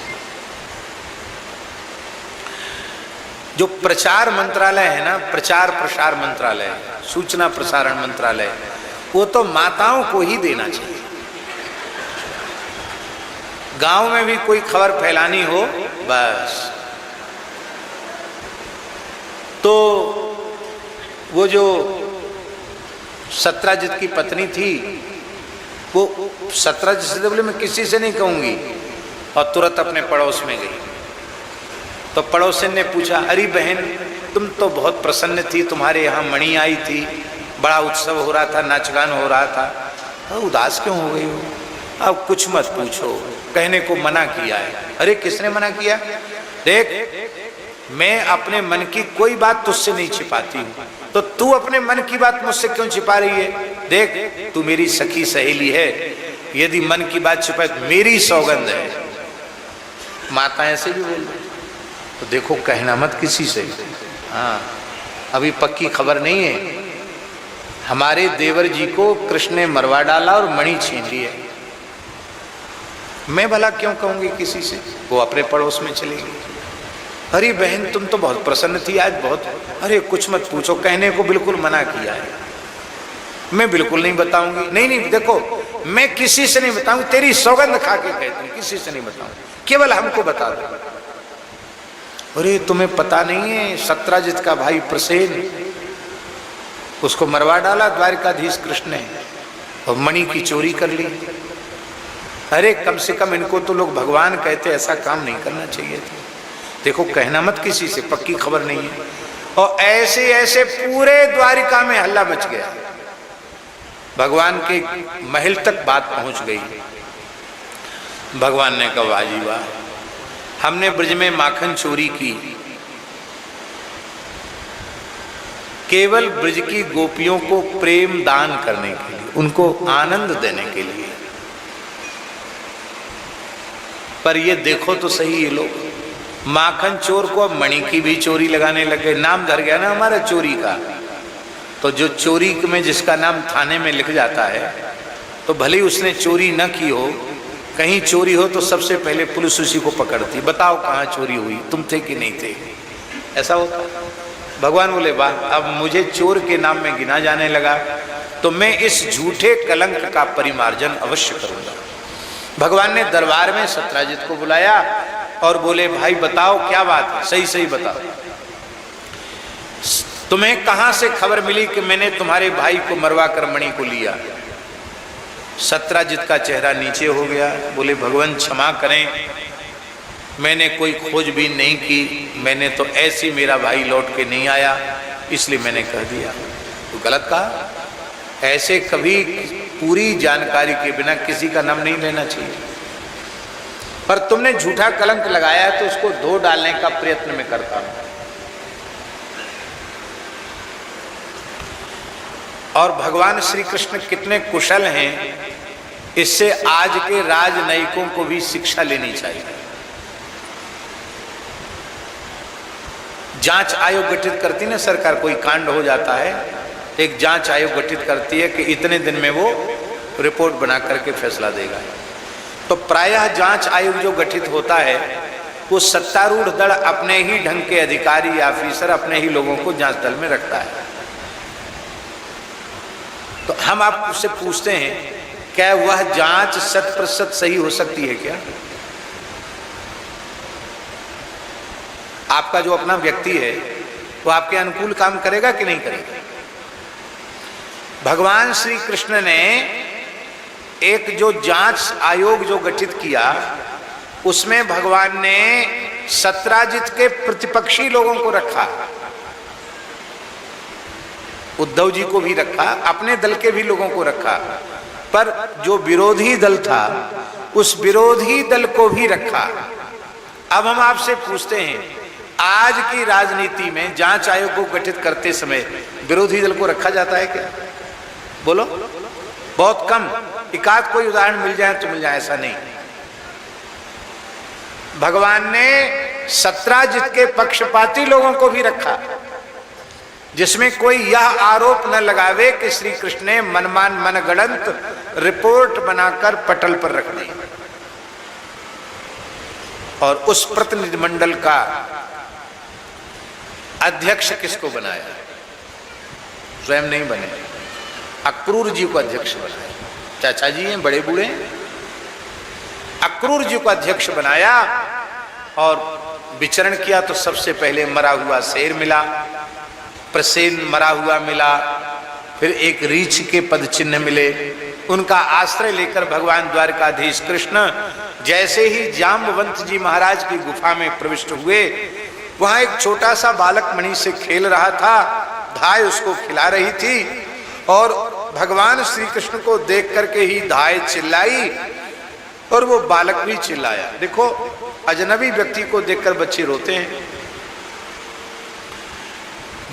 जो प्रचार मंत्रालय है ना, प्रचार प्रसार मंत्रालय, सूचना प्रसारण मंत्रालय, वो तो माताओं को ही देना चाहिए। गांव में भी कोई खबर फैलानी हो बस, तो वो जो सत्राजित की पत्नी थी, वो सत्राजित से बोले मैं किसी से नहीं कहूंगी, और तुरंत अपने पड़ोस में गई। तो पड़ोसन ने पूछा, अरे बहन तुम तो बहुत प्रसन्न थी, तुम्हारे यहाँ मणि आई थी, बड़ा उत्सव हो रहा था, नाच गान हो रहा था, उदास क्यों हो गई हो? अब कुछ मत पूछो, कहने को मना किया है। अरे किसने मना किया? देख, मैं अपने मन की कोई बात तुझसे नहीं छिपाती हूँ, तो तू अपने मन की बात मुझसे क्यों छिपा रही है? देख, तू मेरी सखी सहेली है, यदि मन की बात छिपाए तो मेरी सौगंध है। माता ऐसे भी बोल, तो देखो कहना मत किसी से। हाँ, अभी पक्की खबर नहीं है, हमारे देवर जी को कृष्ण ने मरवा डाला और मणि छीन ली है। मैं भला क्यों कहूंगी किसी से? वो अपने पड़ोस में चली गई। अरे बहन तुम तो बहुत प्रसन्न थी आज, बहुत, अरे कुछ मत पूछो, कहने को बिल्कुल मना किया है, मैं बिल्कुल नहीं बताऊंगी। नहीं नहीं देखो, मैं किसी से नहीं बताऊंगी, तेरी सौगंध खा के कहती हूँ, किसी से नहीं बताऊंगी, केवल हमको बता दो। अरे तुम्हें पता नहीं है, सत्राजित का भाई प्रसेन, उसको मरवा डाला द्वारिकाधीश कृष्ण ने, और मणि की चोरी कर ली। अरे कम से कम इनको तो लोग भगवान कहते, ऐसा काम नहीं करना चाहिए था। देखो कहना मत किसी से, पक्की खबर नहीं है। और ऐसे ऐसे पूरे द्वारिका में हल्ला मच गया, भगवान के महल तक बात पहुंच गई। भगवान ने कहा वाह जी वाह, हमने ब्रज में माखन चोरी की, केवल ब्रज की गोपियों को प्रेम दान करने के लिए, उनको आनंद देने के लिए। पर ये देखो तो सही, ये लोग माखन चोर को अब मणि की भी चोरी लगाने लगे। नाम धर गया ना हमारा चोरी का, तो जो चोरी में जिसका नाम थाने में लिख जाता है, तो भले ही उसने चोरी न की हो, कहीं चोरी हो तो सबसे पहले पुलिस उसी को पकड़ती, बताओ कहाँ चोरी हुई, तुम थे कि नहीं थे, ऐसा होता। भगवान बोले वाह, अब मुझे चोर के नाम में गिना जाने लगा, तो मैं इस झूठे कलंक का परिमार्जन अवश्य करूंगा। भगवान ने दरबार में सत्राजित को बुलाया और बोले भाई बताओ क्या बात है, सही सही बताओ, तुम्हें कहां से खबर मिली कि मैंने तुम्हारे भाई को मरवा कर मणि को लिया? सत्राजित का चेहरा नीचे हो गया, बोले भगवान क्षमा करें, मैंने कोई खोजबीन नहीं की, मैंने तो ऐसी मेरा भाई लौट के नहीं आया, इसलिए मैंने कह दिया। तो गलत कहा, ऐसे कभी पूरी जानकारी के बिना किसी का नाम नहीं लेना चाहिए। पर तुमने झूठा कलंक लगाया है तो उसको धो डालने का प्रयत्न मैं करता हूं। और भगवान श्री कृष्ण कितने कुशल हैं, इससे आज के राजनयिकों को भी शिक्षा लेनी चाहिए। जांच आयोग गठित करती ना सरकार, कोई कांड हो जाता है, एक जांच आयोग गठित करती है कि इतने दिन में वो रिपोर्ट बना करके फैसला देगा। तो प्रायः जांच आयोग जो गठित होता है, वो सत्तारूढ़ दल अपने ही ढंग के अधिकारी या ऑफिसर अपने ही लोगों को जांच दल में रखता है। तो हम आपसे पूछते हैं, क्या वह जांच 100% सही हो सकती है क्या? आपका जो अपना व्यक्ति है वो आपके अनुकूल काम करेगा कि नहीं करेगा? भगवान श्री कृष्ण ने एक जो जांच आयोग जो गठित किया, उसमें भगवान ने सत्राजित के प्रतिपक्षी लोगों को रखा, उद्धव जी को भी रखा, अपने दल के भी लोगों को रखा, पर जो विरोधी दल था उस विरोधी दल को भी रखा। अब हम आपसे पूछते हैं, आज की राजनीति में जांच आयोग को गठित करते समय विरोधी दल को रखा जाता है क्या? बोलो, बहुत कम, एकाध कोई उदाहरण मिल जाए तो मिल जाए, ऐसा नहीं। भगवान ने सत्राजित के पक्षपाती लोगों को भी रखा, जिसमें कोई यह आरोप न लगावे कि श्री कृष्ण ने मनमान मनगढ़ंत रिपोर्ट बनाकर पटल पर रख दी। और उस प्रतिनिधिमंडल का अध्यक्ष किसको बनाया? स्वयं नहीं बने, अक्रूर जी को अध्यक्ष बनाया। चाचा जी हैं, बड़े बूढ़े हैं, अक्रूर जी को अध्यक्ष बनाया। और विचरण किया तो सबसे पहले मरा हुआ शेर मिला, प्रसेन मरा हुआ मिला, फिर एक रीछ के पद चिन्ह मिले। उनका आश्रय लेकर भगवान द्वारकाधीश कृष्ण जैसे ही जाम्बवंत जी महाराज की गुफा में प्रविष्ट हुए, वहां एक छोटा सा बालक मणि से खेल रहा था, धाय उसको खिला रही थी, और भगवान श्री कृष्ण को देख करके ही धाय चिल्लाई और वो बालक भी चिल्लाया। देखो, अजनबी व्यक्ति को देखकर बच्चे रोते हैं।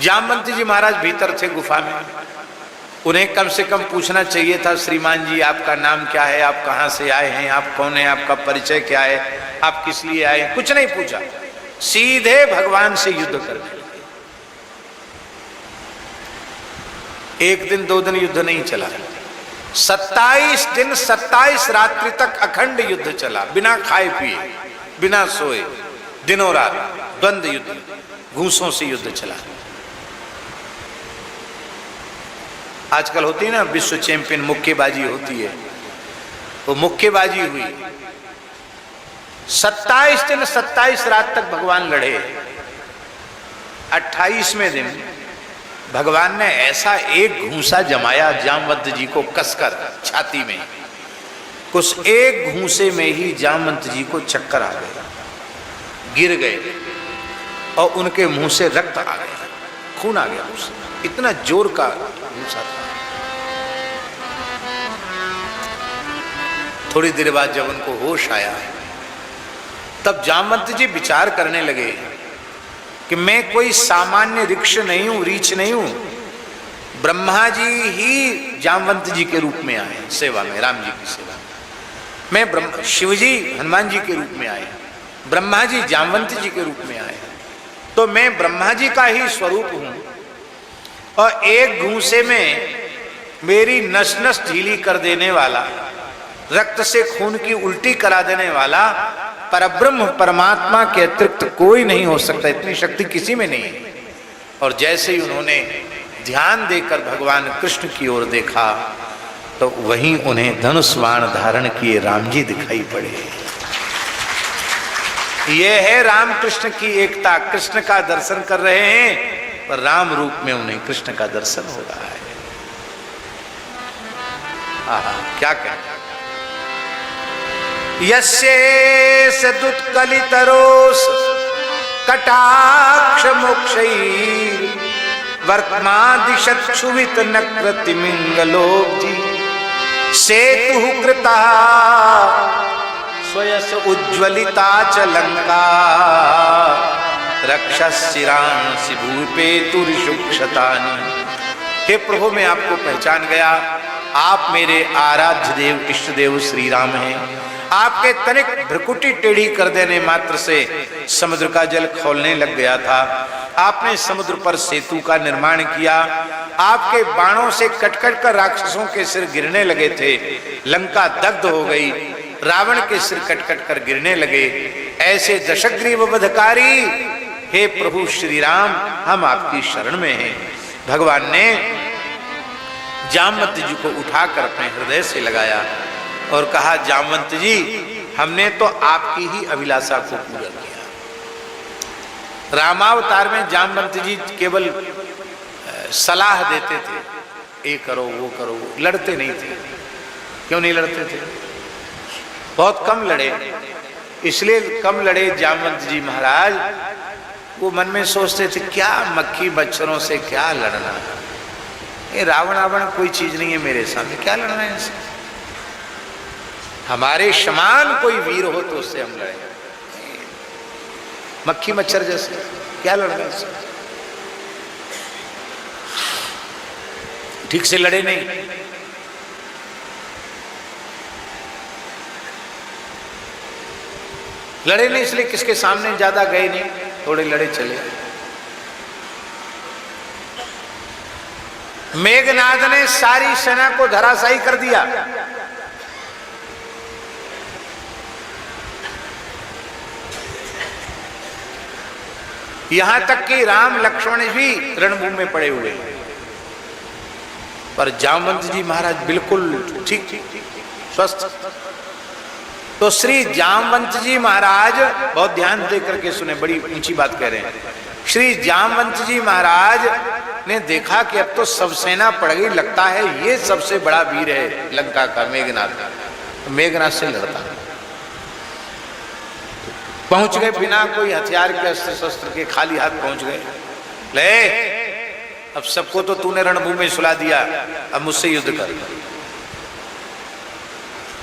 जामवंत जी महाराज भीतर थे गुफा में, उन्हें कम से कम पूछना चाहिए था, श्रीमान जी आपका नाम क्या है, आप कहां से आए हैं, आप कौन है, आपका परिचय क्या है, आप किस लिए आए? कुछ नहीं पूछा, सीधे भगवान से युद्ध करने लगे। एक दिन दो दिन युद्ध नहीं चला, 27 दिन 27 रात्रि तक अखंड युद्ध चला, बिना खाए पिए, बिना सोए, दिनों रात द्वंद्व युद्ध, घूसों से युद्ध चला। आजकल होती है ना विश्व चैंपियन मुक्केबाजी होती है, वो मुक्केबाजी हुई। 27 दिन 27 रात तक भगवान लड़े। 28वें दिन भगवान ने ऐसा एक घूंसा जमाया जामवंत जी को कसकर छाती में, उस एक घूंसे में ही जामवंत जी को चक्कर आ गया, गिर गए और उनके मुंह से रक्त आ गया, खून आ गया उससे, इतना जोर का घूंसा था। थोड़ी देर बाद जब उनको होश आया, तब जामवंत जी विचार करने लगे कि मैं कोई सामान्य ऋक्ष नहीं हूं, रीछ नहीं हूं, ब्रह्मा जी ही जामवंत जी के रूप में आए सेवा में, राम जी की सेवा में। मैं ब्रह्मा, शिव जी हनुमान जी के रूप में आए, ब्रह्मा जी जामवंत जी के रूप में आए, तो मैं ब्रह्मा जी का ही स्वरूप हूं। और एक घूंसे में मेरी नस नस ढीली कर देने वाला, रक्त से खून की उल्टी करा देने वाला परब्रह्म परमात्मा के अतिरिक्त कोई नहीं हो सकता, इतनी शक्ति किसी में नहीं है। और जैसे ही उन्होंने ध्यान देकर भगवान कृष्ण की ओर देखा, तो वहीं उन्हें धनुष बाण धारण किए राम जी दिखाई पड़े। ये है राम कृष्ण की एकता। कृष्ण का दर्शन कर रहे हैं, पर राम रूप में उन्हें कृष्ण का दर्शन हो रहा है। क्या कहते, यस्येष दुत्कलितरोष कटाक्ष मोक्षैः वर्त्मादिशत् क्षुभित नक्रतिमिंगलोब्धि सेतुः कृता स्वयस उज्ज्वलिता च लंका रक्षस्शिरांसि भूपेतुरिषुक्षतानि। हे प्रभु, मैं आपको पहचान गया, आप मेरे आराध्य देव इष्ट देव श्री राम हैं। आपके तनिक भ्रकुटी टेढ़ी कर देने मात्र से समुद्र का जल खौलने लग गया था। आपने समुद्र पर सेतु का निर्माण किया, आपके बाणों से कटकट कर राक्षसों के सिर गिरने लगे थे, लंका दग्ध हो गई, रावण के सिर कटकट कर गिरने लगे। ऐसे दशग्रीव वधकारी हे प्रभु श्री राम, हम आपकी शरण में हैं। भगवान ने जामवंत जी को उठाकर अपने हृदय से लगाया और कहा, जामवंत जी, हमने तो आपकी ही अभिलाषा को पूरा किया। रामावतार में जामवंत जी केवल सलाह देते थे, ये करो वो करो, लड़ते नहीं थे। क्यों नहीं लड़ते थे? बहुत कम लड़े। इसलिए कम लड़े जामवंत जी महाराज, वो मन में सोचते थे, क्या मक्खी मच्छरों से क्या लड़ना, ये रावण रावण कोई चीज नहीं है मेरे सामने, क्या लड़ना है इनसे। हमारे समान कोई वीर हो तो उससे हम लड़े, मक्खी मच्छर जैसे क्या लड़ना इससे। ठीक से लड़े नहीं। लड़े नहीं, इसलिए किसके सामने ज्यादा गए नहीं, थोड़े लड़े चले। मेघनाद ने सारी सेना को धराशायी कर दिया। यहां तक कि राम लक्ष्मण भी रणभूमि में पड़े हुए हैं, पर जामवंत जी महाराज बिल्कुल ठीक स्वस्थ। तो श्री जामवंत जी महाराज बहुत ध्यान दे करके सुने, बड़ी ऊंची बात कह रहे हैं। श्री जामवंत जी महाराज ने देखा कि अब तो सब सेना पड़ गई, लगता है ये सबसे बड़ा वीर है लंका का, मेघनाद। मेघनाद से लड़ता पहुंच गए, बिना कोई हथियार के, अस्त्र शस्त्र के, खाली हाथ पहुंच गए। ले अब सबको तो तूने रणभूमि में सुला दिया, अब मुझसे युद्ध कर।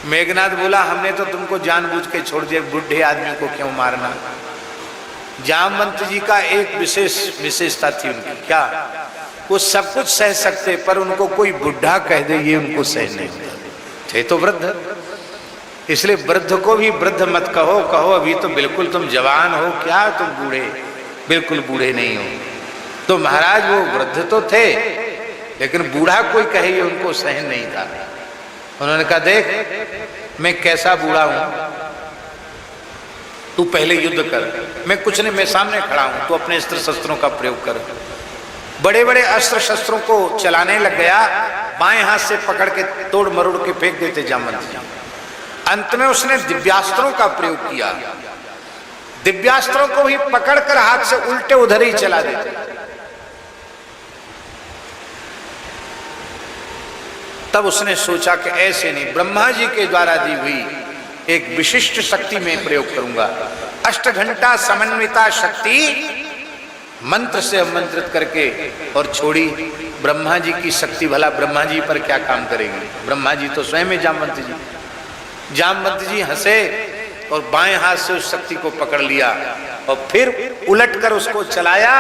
मेघनाद बोला हमने तो तुमको जानबूझ के छोड़ दिया, बुढ़े आदमी को क्यों मारना। जामवंत जी का एक विशेषता थी उनकी, क्या? वो सब कुछ सह सकते, पर उनको कोई बुढ़ा कह दे ये उनको सह नहीं होता थे। तो वृद्ध, इसलिए वृद्ध को भी वृद्ध मत कहो, कहो अभी तो बिल्कुल तुम जवान हो, क्या तुम बूढ़े, बिल्कुल बूढ़े नहीं हो। तो महाराज वो वृद्ध तो थे, लेकिन बूढ़ा कोई कहे ये उनको सहन नहीं था। उन्होंने कहा देख मैं कैसा बूढ़ा हूं, तू पहले युद्ध कर, मैं कुछ नहीं, मैं सामने खड़ा हूं, तू अपने अस्त्र शस्त्रों का प्रयोग कर। बड़े बड़े अस्त्र शस्त्रों को चलाने लग गया, बाएं हाथ से पकड़ के तोड़ मरोड़ के फेंक देते जामवंत जी। अंत में उसने दिव्यास्त्रों का प्रयोग किया, दिव्यास्त्रों को ही पकड़कर हाथ से उल्टे उधर ही चला देते। तब उसने सोचा कि ऐसे नहीं, ब्रह्मा जी के द्वारा दी हुई एक विशिष्ट शक्ति में प्रयोग करूंगा। 8 घंटा समन्विता शक्ति मंत्र से आमंत्रित करके और छोड़ी। ब्रह्मा जी की शक्ति भला ब्रह्मा जी पर क्या काम करेगी, ब्रह्मा जी तो स्वयं ही जामवंत जी। जामवंत जी हंसे और बाएं हाथ से उस शक्ति को पकड़ लिया और फिर उलटकर उसको चलाया।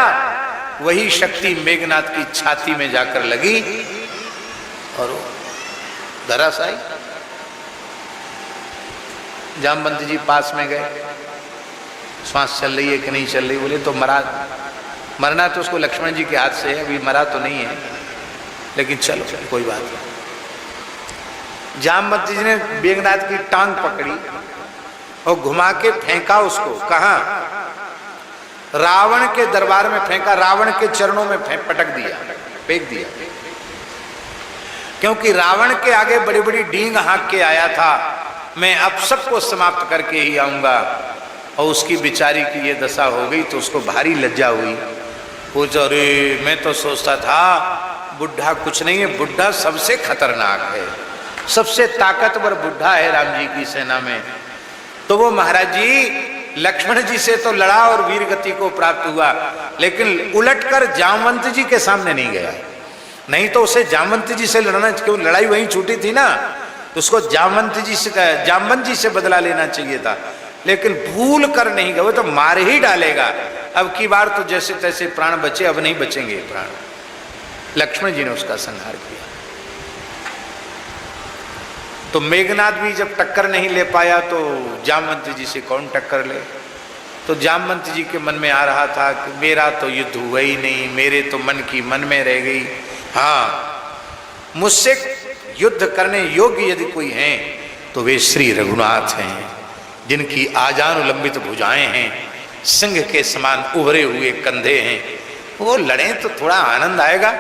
वही शक्ति मेघनाद की छाती में जाकर लगी और धराशायी। जामवंत जी पास में गए, श्वास चल रही है कि नहीं चल रही, बोले तो मरना तो उसको लक्ष्मण जी के हाथ से है, अभी मरा तो नहीं है, लेकिन चलो कोई बात नहीं। जामवंत जी ने मेघनाद की टांग पकड़ी और घुमा के फेंका उसको। कहां? रावण के दरबार में फेंका, रावण के चरणों में पटक दिया, फेंक दिया। क्योंकि रावण के आगे बड़ी बड़ी डींग हाँक के आया था, मैं अब सबको समाप्त करके ही आऊंगा, और उसकी बेचारी की ये दशा हो गई तो उसको भारी लज्जा हुई। पूछो अरे मैं तो सोचता था बुढ़ा कुछ नहीं है, बुढ़ा सबसे खतरनाक है, सबसे ताकतवर बुढ़ा है राम जी की सेना में। तो वो महाराज जी लक्ष्मण जी से तो लड़ा और वीर गति को प्राप्त हुआ, लेकिन उलटकर जामवंत जी के सामने नहीं गया। नहीं तो उसे जामवंत जी से लड़ना, क्यों लड़ाई वहीं छूटी थी ना, तो उसको जामवंत जी से बदला लेना चाहिए था, लेकिन भूल कर नहीं गए, वो तो मार ही डालेगा। अब की बार तो जैसे तैसे प्राण बचे, अब नहीं बचेंगे प्राण। लक्ष्मण जी ने उसका संहार किया। तो मेघनाद भी जब टक्कर नहीं ले पाया तो जामवंत जी से कौन टक्कर ले। तो जामवंत जी के मन में आ रहा था कि मेरा तो युद्ध हुआ ही नहीं, मेरे तो मन की मन में रह गई। हाँ, मुझसे युद्ध करने योग्य यदि कोई हैं तो वे श्री रघुनाथ हैं, जिनकी आजानुलंबित भुजाएं हैं, सिंह के समान उभरे हुए कंधे हैं। वो लड़ें तो थोड़ा आनंद आएगा।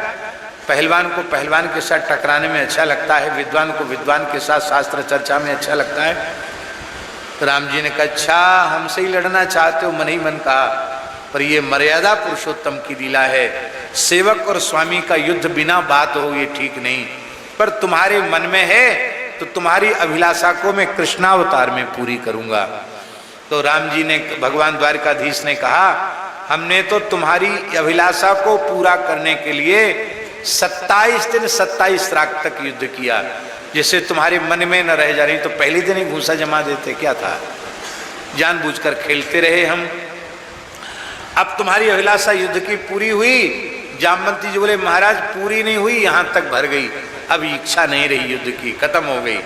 पहलवान को पहलवान के साथ टकराने में अच्छा लगता है, विद्वान को विद्वान के साथ शास्त्र चर्चा में अच्छा लगता है। तो राम जी ने कहा अच्छा हमसे ही लड़ना चाहते हो, मन ही मन कहा, पर ये मर्यादा पुरुषोत्तम की लीला है। सेवक और स्वामी का युद्ध बिना बात हो ये ठीक नहीं, पर तुम्हारे मन में है तो तुम्हारी अभिलाषा को मैं कृष्णावतार में पूरी करूंगा। तो राम जी ने, भगवान द्वारकाधीश ने कहा हमने तो तुम्हारी अभिलाषा को पूरा करने के लिए 27 दिन 27 रात तक युद्ध किया, जिससे तुम्हारे मन में न रह जा रही। तो पहले दिन ही घूसा जमा देते, क्या था, जानबूझकर खेलते रहे हम। अब तुम्हारी अभिलाषा युद्ध की पूरी हुई। जामवंत जी बोले महाराज पूरी नहीं हुई, यहां तक भर गई, अब इच्छा नहीं रही युद्ध की, खत्म हो गई।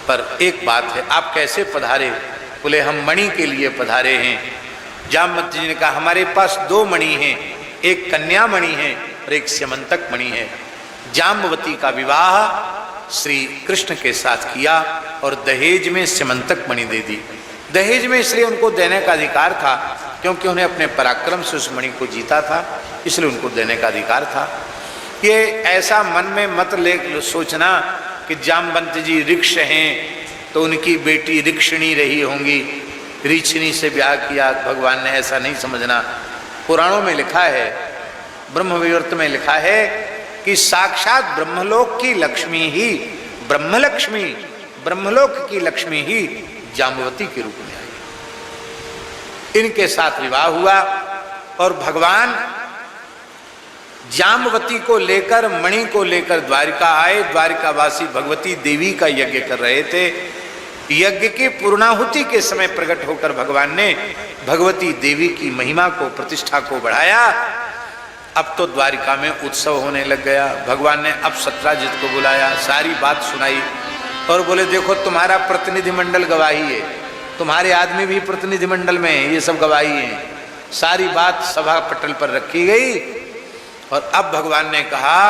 पर एक बात है, आप कैसे पधारे, बोले हम मणि के लिए पधारे हैं। जामवंती जी ने कहा हमारे पास 2 मणि हैं, एक कन्या मणि है और एक स्यमंतक मणि है। जाम्बवती का विवाह श्री कृष्ण के साथ किया और दहेज में स्यमंतक मणि दे दी। दहेज में इसलिए उनको देने का अधिकार था क्योंकि उन्हें अपने पराक्रम से उस मणि को जीता था, इसलिए उनको देने का अधिकार था। ये ऐसा मन में मत ले सोचना कि जामवंती जी ऋक्ष हैं तो उनकी बेटी ऋक्षिणी रही होंगी, ऋक्षिणी से ब्याह किया भगवान ने, ऐसा नहीं समझना। पुराणों में लिखा है, ब्रह्मविवर्त में लिखा है कि साक्षात ब्रह्मलोक की लक्ष्मी ही ब्रह्मलक्ष्मी, ब्रह्मलोक की लक्ष्मी ही जाम्बवती के रूप में आई। इनके साथ विवाह हुआ और भगवान जाम्बवती को लेकर, मणि को लेकर द्वारिका आए। द्वारिकावासी भगवती देवी का यज्ञ कर रहे थे। यज्ञ की पूर्णाहुति के समय प्रकट होकर भगवान ने भगवती देवी की महिमा को, प्रतिष्ठा को बढ़ाया। अब तो द्वारिका में उत्सव होने लग गया। भगवान ने अब सत्राजित को बुलाया, सारी बात सुनाई और बोले देखो तुम्हारा प्रतिनिधिमंडल गवाही है, तुम्हारे आदमी भी प्रतिनिधिमंडल में है, ये सब गवाही हैं। सारी बात सभा पटल पर रखी गई और अब भगवान ने कहा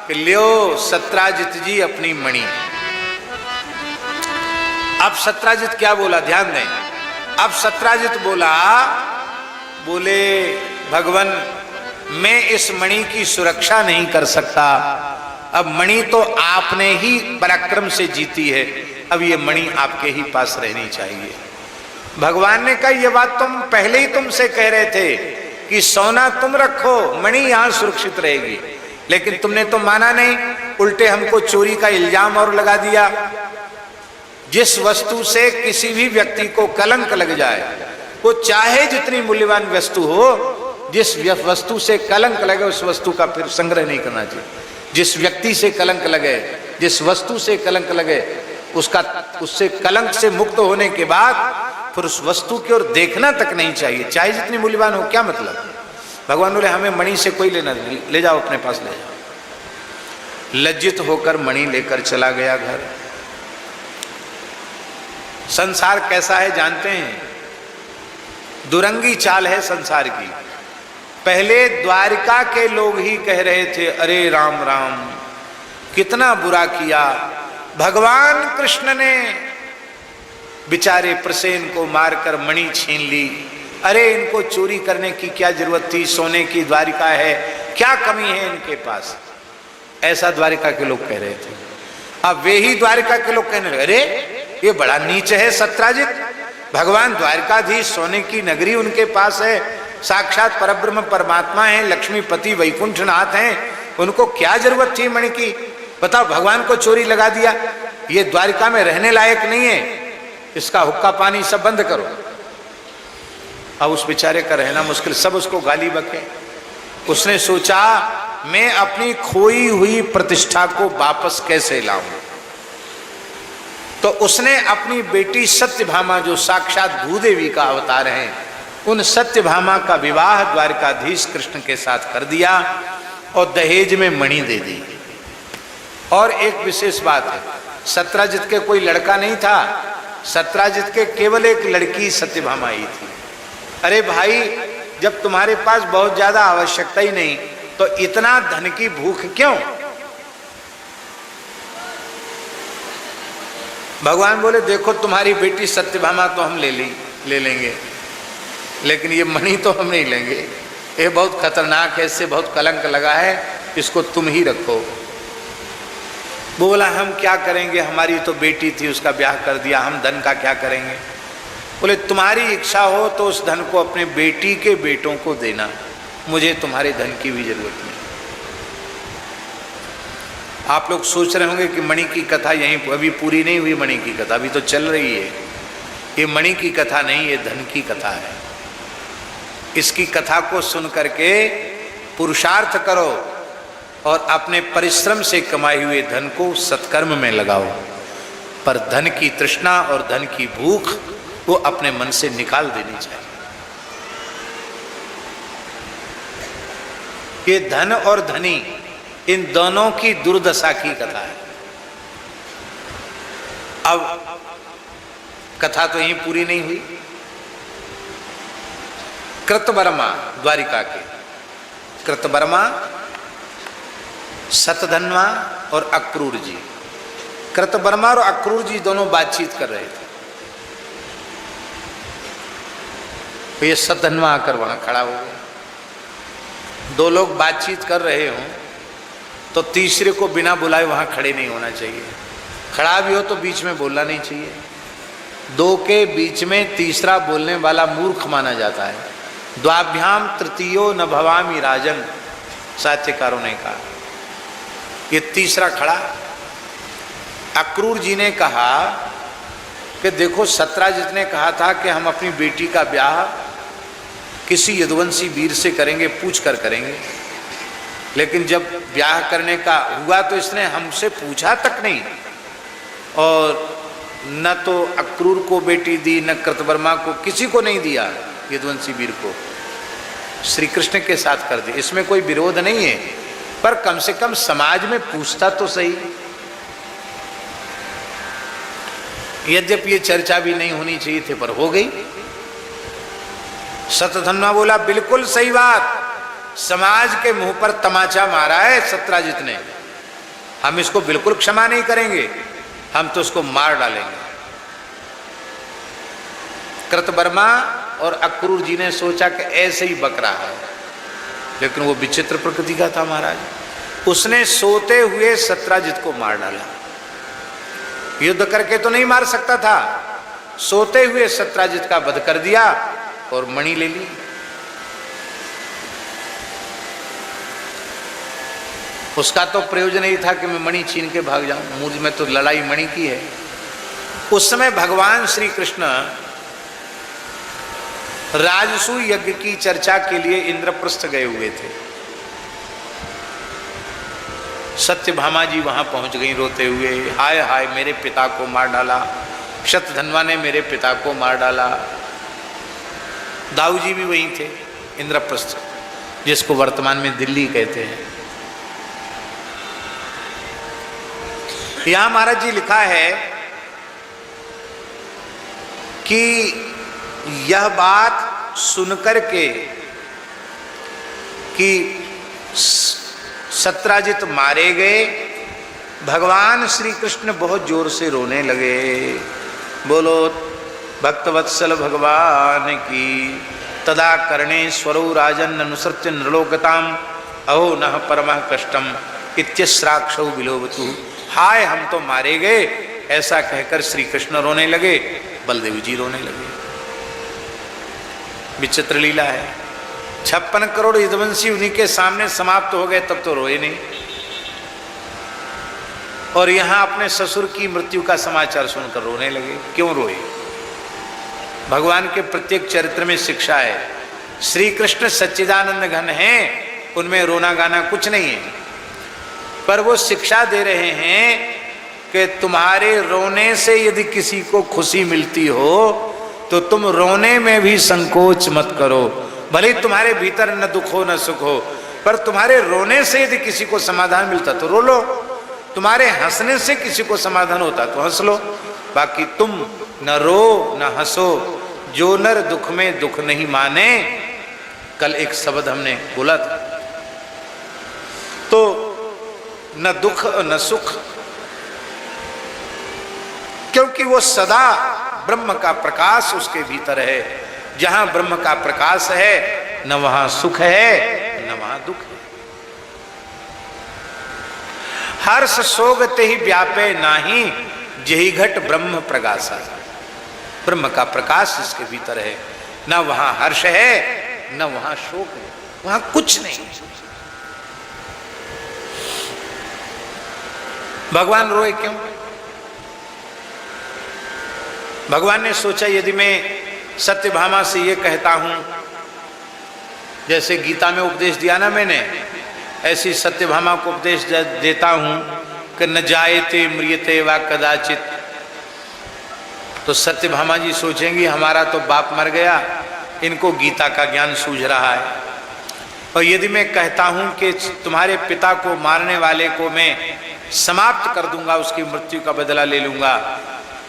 कि लियो सत्राजित जी अपनी मणि। अब सत्राजित क्या बोला, ध्यान दें। अब सत्राजित बोले भगवान मैं इस मणि की सुरक्षा नहीं कर सकता, अब मणि तो आपने ही पराक्रम से जीती है, अब ये मणि आपके ही पास रहनी चाहिए। भगवान ने कहा ये बात तुम पहले ही तुमसे कह रहे थे कि सोना तुम रखो, मणि यहां सुरक्षित रहेगी, लेकिन तुमने तो माना नहीं, उल्टे हमको चोरी का इल्जाम और लगा दिया। जिस वस्तु से किसी भी व्यक्ति को कलंक लग जाए, वो चाहे जितनी मूल्यवान वस्तु हो, जिस वस्तु से कलंक लगे उस वस्तु का फिर संग्रह नहीं करना चाहिए। जिस व्यक्ति से कलंक लगे, जिस वस्तु से कलंक लगे, उससे कलंक से मुक्त होने के बाद फिर उस वस्तु की ओर देखना तक नहीं चाहिए, चाहे जितनी मूल्यवान हो। क्या मतलब? भगवान बोले हमें मणि से कोई लेना नहीं, ले जाओ अपने पास ले जाओ। लज्जित होकर मणि लेकर चला गया घर। संसार कैसा है जानते हैं? दुरंगी चाल है संसार की। पहले द्वारिका के लोग ही कह रहे थे अरे राम राम कितना बुरा किया, भगवान कृष्ण ने बेचारे प्रसेन को मारकर मणि छीन ली, अरे इनको चोरी करने की क्या जरूरत थी, सोने की द्वारिका है, क्या कमी है इनके पास, ऐसा द्वारिका के लोग कह रहे थे। अब वे ही द्वारिका के लोग कहने लगे अरे ये बड़ा नीच है सत्राजित, भगवान द्वारकाधीश सोने की नगरी उनके पास है, साक्षात परब्रह्म परमात्मा है, लक्ष्मीपति वैकुंठनाथ हैं, उनको क्या जरूरत थी मणि की, बताओ भगवान को चोरी लगा दिया, ये द्वारिका में रहने लायक नहीं है, इसका हुक्का पानी सब बंद करो। अब उस बेचारे का रहना मुश्किल, सब उसको गाली बके। उसने सोचा मैं अपनी खोई हुई प्रतिष्ठा को वापस कैसे लाऊं, तो उसने अपनी बेटी सत्यभामा जो साक्षात भूदेवी का अवतार हैं, उन सत्यभामा का विवाह द्वारकाधीश कृष्ण के साथ कर दिया और दहेज में मणि दे दी। और एक विशेष बात है, सत्राजित के कोई लड़का नहीं था, सत्राजित के केवल एक लड़की सत्यभामा ही थी। अरे भाई जब तुम्हारे पास बहुत ज्यादा आवश्यकता ही नहीं तो इतना धन की भूख क्यों? भगवान बोले देखो तुम्हारी बेटी सत्यभामा तो हम ले लेंगे, लेकिन ये मणि तो हम नहीं लेंगे, ये बहुत खतरनाक है, इससे बहुत कलंक लगा है, इसको तुम ही रखो। बोला हम क्या करेंगे, हमारी तो बेटी थी उसका ब्याह कर दिया, हम धन का क्या करेंगे। बोले तुम्हारी इच्छा हो तो उस धन को अपने बेटी के बेटों को देना, मुझे तुम्हारे धन की भी जरूरत नहीं। आप लोग सोच रहे होंगे कि मणि की कथा यहीं अभी पूरी नहीं हुई, मणि की कथा अभी तो चल रही है। ये मणि की कथा नहीं, ये धन की कथा है। इसकी कथा को सुन करके पुरुषार्थ करो और अपने परिश्रम से कमाए हुए धन को सत्कर्म में लगाओ, पर धन की तृष्णा और धन की भूख वो अपने मन से निकाल देनी चाहिए। ये धन और धनी इन दोनों की दुर्दशा की कथा है। अब कथा तो यहीं पूरी नहीं हुई। कृतवर्मा द्वारिका के कृतवर्मा, शतधन्वा और अक्रूर जी, कृतवर्मा और अक्रूर जी दोनों बातचीत कर रहे थे। तो ये शतधन्वा आकर वहां खड़ा हो गया। दो लोग बातचीत कर रहे हों तो तीसरे को बिना बुलाए वहां खड़े नहीं होना चाहिए। खड़ा भी हो तो बीच में बोलना नहीं चाहिए। दो के बीच में तीसरा बोलने वाला मूर्ख माना जाता है। द्वाभ्याम तृतीयो न भवामि राजन, साहित्यकारों ने कहा। ये तीसरा खड़ा। अक्रूर जी ने कहा कि देखो, सत्राजित ने कहा था कि हम अपनी बेटी का ब्याह किसी यदुवंशी वीर से करेंगे, पूछ कर करेंगे, लेकिन जब ब्याह करने का हुआ तो इसने हमसे पूछा तक नहीं, और न तो अक्रूर को बेटी दी, न कृतवर्मा को, किसी को नहीं दिया, यदुवंशी वीर को श्री कृष्ण के साथ कर दी। इसमें कोई विरोध नहीं है, पर कम से कम समाज में पूछता तो सही। यद्यपि ये चर्चा भी नहीं होनी चाहिए थी, पर हो गई। शतधन्वा बोला, बिल्कुल सही बात, समाज के मुंह पर तमाचा मारा है सत्राजित ने, हम इसको बिल्कुल क्षमा नहीं करेंगे, हम तो उसको मार डालेंगे। कृतवर्मा और अक्रूर जी ने सोचा कि ऐसे ही बक रहा है, लेकिन वो विचित्र प्रकृति का था महाराज। उसने सोते हुए सत्राजित को मार डाला। युद्ध करके तो नहीं मार सकता था, सोते हुए सत्राजित का वध कर दिया और मणि ले ली। उसका तो प्रयोजन यही था कि मैं मणि छीन के भाग जाऊं, मुझ में तो लड़ाई मणि की है। उस समय भगवान श्री कृष्ण राजसू यज्ञ की चर्चा के लिए इंद्रप्रस्थ गए हुए थे। सत्यभामा जी वहां पहुंच गई रोते हुए, हाय हाय मेरे पिता को मार डाला, शतधन्वा ने मेरे पिता को मार डाला। दाऊ जी भी वहीं थे, इंद्रप्रस्थ, जिसको वर्तमान में दिल्ली कहते हैं। यहां महाराज जी लिखा है कि यह बात सुनकर के कि सत्राजित मारे गए, भगवान श्री कृष्ण बहुत जोर से रोने लगे। बोलो भक्तवत्सल भगवान की। तदा कर्णेश्वरो राजन अनुसृत्य नृलोकताम अहो नः परमः कष्टम इत्यस्राक्षौ विलोभतु। हाय हम तो मारे गए, ऐसा कहकर श्री कृष्ण रोने लगे, बलदेव जी रोने लगे। विचित्र लीला है। 56 करोड़ यदुवंशी उन्हीं के सामने समाप्त हो गए, तब तो रोए नहीं। और यहां अपने ससुर की मृत्यु का समाचार सुनकर रोने लगे। क्यों रोए? भगवान के प्रत्येक चरित्र में शिक्षा है। श्री कृष्ण सच्चिदानंद घन हैं, उनमें रोना गाना कुछ नहीं है, पर वो शिक्षा दे रहे हैं कि तुम्हारे रोने से यदि किसी को खुशी मिलती हो तो तुम रोने में भी संकोच मत करो। भले तुम्हारे भीतर न दुख हो न सुख हो, पर तुम्हारे रोने से यदि किसी को समाधान मिलता तो रो लो, तुम्हारे हंसने से किसी को समाधान होता तो हंस लो। बाकी तुम न रो न हंसो, जो नर दुख में दुख नहीं माने। कल एक शब्द हमने बोला था, तो न दुख न सुख, क्योंकि वो सदा ब्रह्म का प्रकाश उसके भीतर है। जहां ब्रह्म का प्रकाश है न वहां सुख है न वहां दुख है। हर्ष सोग ते ही व्यापे नाही, जेहि घट ब्रह्म प्रकाशा। ब्रह्म का प्रकाश इसके भीतर है, न वहां हर्ष है न वहां शोक है, वहां कुछ नहीं। भगवान रोए क्यों? भगवान ने सोचा यदि मैं सत्यभामा से ये कहता हूं, जैसे गीता में उपदेश दिया ना मैंने, ऐसी सत्यभामा को उपदेश देता हूं कि न जायते म्रियते वा कदाचित, तो सत्यभामा जी सोचेंगी हमारा तो बाप मर गया, इनको गीता का ज्ञान सूझ रहा है। और यदि मैं कहता हूं कि तुम्हारे पिता को मारने वाले को मैं समाप्त कर दूंगा, उसकी मृत्यु का बदला ले लूंगा,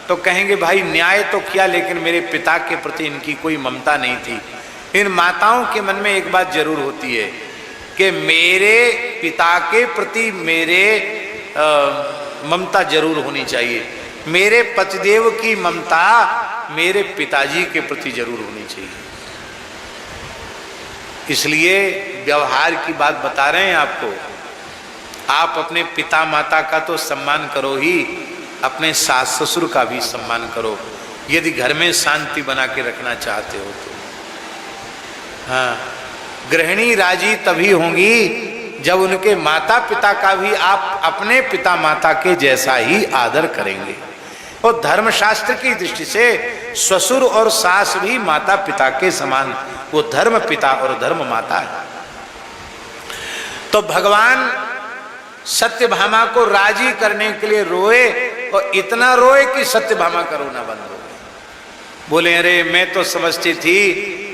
तो कहेंगे भाई न्याय तो किया, लेकिन मेरे पिता के प्रति इनकी कोई ममता नहीं थी। इन माताओं के मन में एक बात जरूर होती है कि मेरे पिता के प्रति मेरे ममता जरूर होनी चाहिए, मेरे पतिदेव की ममता मेरे पिताजी के प्रति जरूर होनी चाहिए। इसलिए व्यवहार की बात बता रहे हैं आपको। आप अपने पिता माता का तो सम्मान करो ही, अपने सास ससुर का भी सम्मान करो, यदि घर में शांति बना के रखना चाहते हो तो। हाँ, गृहिणी राजी तभी होंगी जब उनके माता पिता का भी आप अपने पिता माता के जैसा ही आदर करेंगे। और धर्मशास्त्र की दृष्टि से ससुर और सास भी माता पिता के समान, वो धर्म पिता और धर्म माता है। तो भगवान सत्यभामा को राजी करने के लिए रोए, और इतना रोए कि सत्यभामा का रोना बंद हो गया। बोले अरे मैं तो समझती थी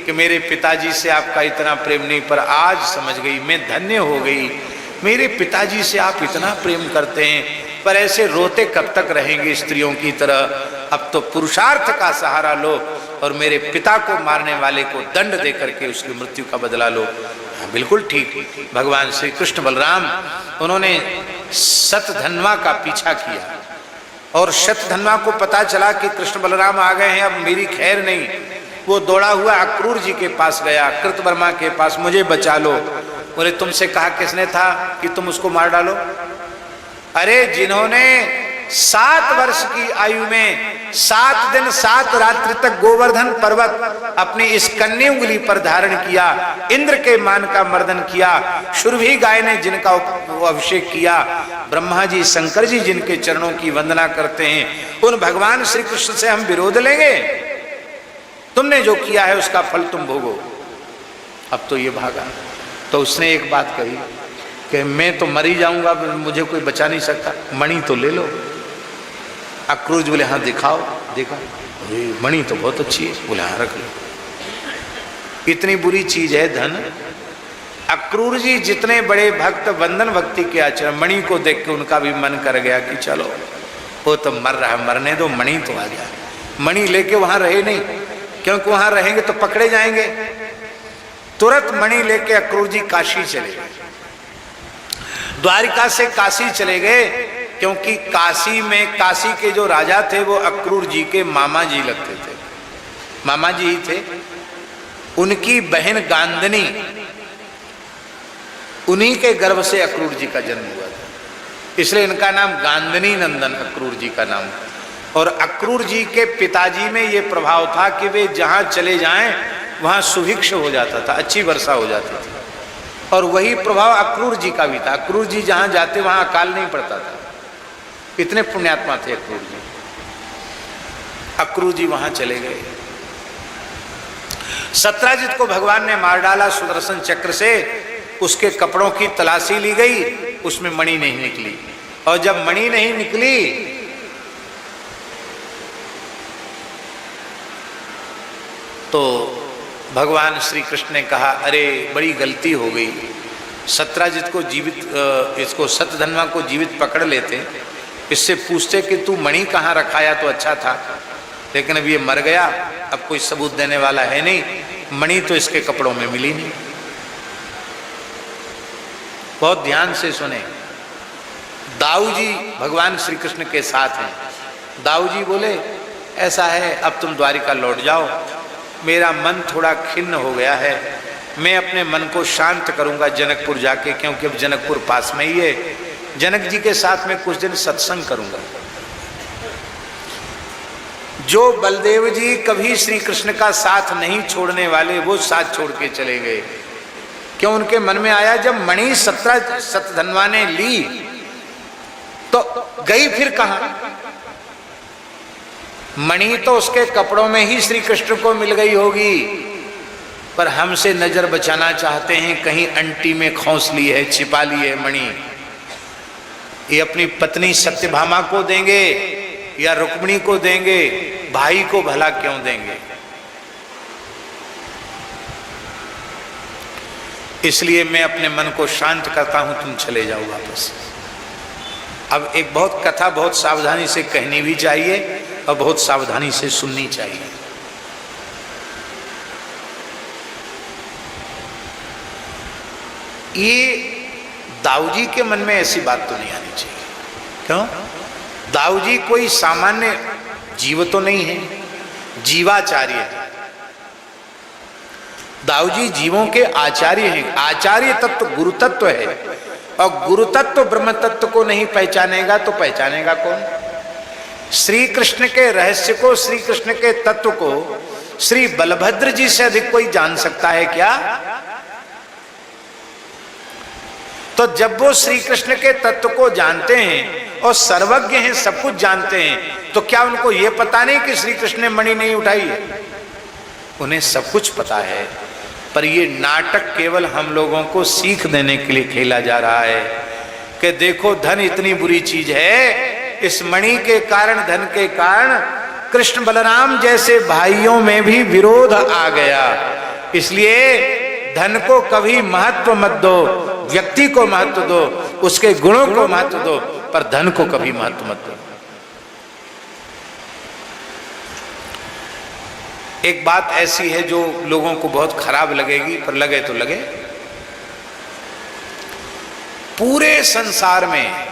कि मेरे पिताजी से आपका इतना प्रेम नहीं, पर आज समझ गई, मैं धन्य हो गई। मेरे पिताजी से आप इतना प्रेम करते हैं, पर ऐसे रोते कब तक रहेंगे स्त्रियों की तरह? अब तो पुरुषार्थ का सहारा लो और मेरे पिता को मारने वाले को दंड दे करके उसकी मृत्यु का बदला लो। हाँ, बिल्कुल ठीक। भगवान श्री कृष्ण बलराम उन्होंने शतधन्वा का पीछा किया, और शतधन्वा को पता चला कि कृष्ण बलराम आ गए हैं, अब मेरी खैर नहीं। वो दौड़ा हुआ अक्रूर जी के पास गया, कृतवर्मा के पास, मुझे बचा लो। बोले तुमसे कहा किसने था कि तुम उसको मार डालो? अरे जिन्होंने 7 वर्ष की आयु में 7 दिन 7 रात्रि तक गोवर्धन पर्वत अपनी इस कन्नी उंगली पर धारण किया, इंद्र के मान का मर्दन किया, सुरभि गाय ने जिनका अभिषेक किया, ब्रह्मा जी शंकर जी जिनके चरणों की वंदना करते हैं, उन भगवान श्री कृष्ण से हम विरोध लेंगे? तुमने जो किया है उसका फल तुम भोगो। अब तो ये भागा। तो उसने एक बात कही कि मैं तो मर ही जाऊंगा, मुझे कोई बचा नहीं सकता, मणि तो ले लो। अक्रूर जी बोले हाँ दिखाओ। देखा, मणि तो बहुत अच्छी है। बोले हाँ रख लो। इतनी बुरी चीज है धन? अक्रूर जी जितने बड़े भक्त, वंदन भक्ति के आचरण, मणि को देख के उनका भी मन कर गया कि चलो वो तो मर रहा है, मरने दो, मणि तो आ जाए। मणि लेके वहां रहे नहीं, क्योंकि वहां रहेंगे तो पकड़े जाएंगे। तुरंत मणि लेके अक्रूर जी काशी चले गए, द्वारिका से काशी चले गए, क्योंकि काशी में, काशी के जो राजा थे वो अक्रूर जी के मामा जी लगते थे, मामा जी ही थे। उनकी बहन गांधनी, उन्हीं के गर्भ से अक्रूर जी का जन्म हुआ था, इसलिए इनका नाम गांधनी नंदन अक्रूर जी का नाम। और अक्रूर जी के पिताजी में ये प्रभाव था कि वे जहां चले जाएं वहां सुभिक्ष हो जाता था, अच्छी वर्षा हो जाती थी। और वही प्रभाव अक्रूर जी का भी था। अक्रूर जी जहां जाते वहां अकाल नहीं पड़ता था, इतने पुण्यात्मा थे अक्रूर जी। अक्रूर जी वहां चले गए। सत्राजित को भगवान ने मार डाला सुदर्शन चक्र से। उसके कपड़ों की तलाशी ली गई, उसमें मणि नहीं निकली। और जब मणि नहीं निकली तो भगवान श्री कृष्ण ने कहा अरे बड़ी गलती हो गई, सत्राजित को जीवित, इसको शतधन्वा को जीवित पकड़ लेते, इससे पूछते कि तू मणि कहाँ रखाया तो अच्छा था, लेकिन अब ये मर गया, अब कोई सबूत देने वाला है नहीं, मणि तो इसके कपड़ों में मिली नहीं। बहुत ध्यान से सुने। दाऊ जी भगवान श्री कृष्ण के साथ हैं। दाऊ जी बोले ऐसा है, अब तुम द्वारिका लौट जाओ, मेरा मन थोड़ा खिन्न हो गया है, मैं अपने मन को शांत करूंगा जनकपुर जाके, क्योंकि अब जनकपुर पास में ही है, जनक जी के साथ में कुछ दिन सत्संग करूंगा। जो बलदेव जी कभी श्री कृष्ण का साथ नहीं छोड़ने वाले, वो साथ छोड़ के चले गए। क्यों? उनके मन में आया जब मणि शतधन्वा ने ली तो गई फिर कहां? मणि तो उसके कपड़ों में ही श्री कृष्ण को मिल गई होगी, पर हमसे नजर बचाना चाहते हैं, कहीं अंटी में खोस ली है, छिपा ली है मणि। ये अपनी पत्नी सत्यभामा को देंगे या रुक्मिणी को देंगे, भाई को भला क्यों देंगे? इसलिए मैं अपने मन को शांत करता हूं, तुम चले जाओ वापस। अब एक बहुत कथा बहुत सावधानी से कहनी भी चाहिए, और बहुत सावधानी से सुननी चाहिए। ये दाऊजी के मन में ऐसी बात तो नहीं आनी चाहिए। क्यों? दाऊजी कोई सामान्य जीव तो नहीं है, जीवाचार्य है। दाऊजी जीवों के आचार्य हैं। आचार्य तत्व गुरु तत्व है, और गुरु तत्व ब्रह्म तत्व को नहीं पहचानेगा तो पहचानेगा कौन? श्री कृष्ण के रहस्य को, श्री कृष्ण के तत्व को श्री बलभद्र जी से अधिक कोई जान सकता है क्या? तो जब वो श्री कृष्ण के तत्व को जानते हैं और सर्वज्ञ हैं, सब कुछ जानते हैं, तो क्या उनको ये पता नहीं कि श्री कृष्ण ने मणि नहीं उठाई है? उन्हें सब कुछ पता है, पर ये नाटक केवल हम लोगों को सीख देने के लिए खेला जा रहा है कि देखो धन इतनी बुरी चीज है, इस मणि के कारण, धन के कारण कृष्ण बलराम जैसे भाइयों में भी विरोध आ गया। इसलिए धन को कभी महत्व मत दो, व्यक्ति को महत्व दो, उसके गुणों को महत्व दो, पर धन को कभी महत्व मत दो। एक बात ऐसी है जो लोगों को बहुत खराब लगेगी, पर लगे तो लगे। पूरे संसार में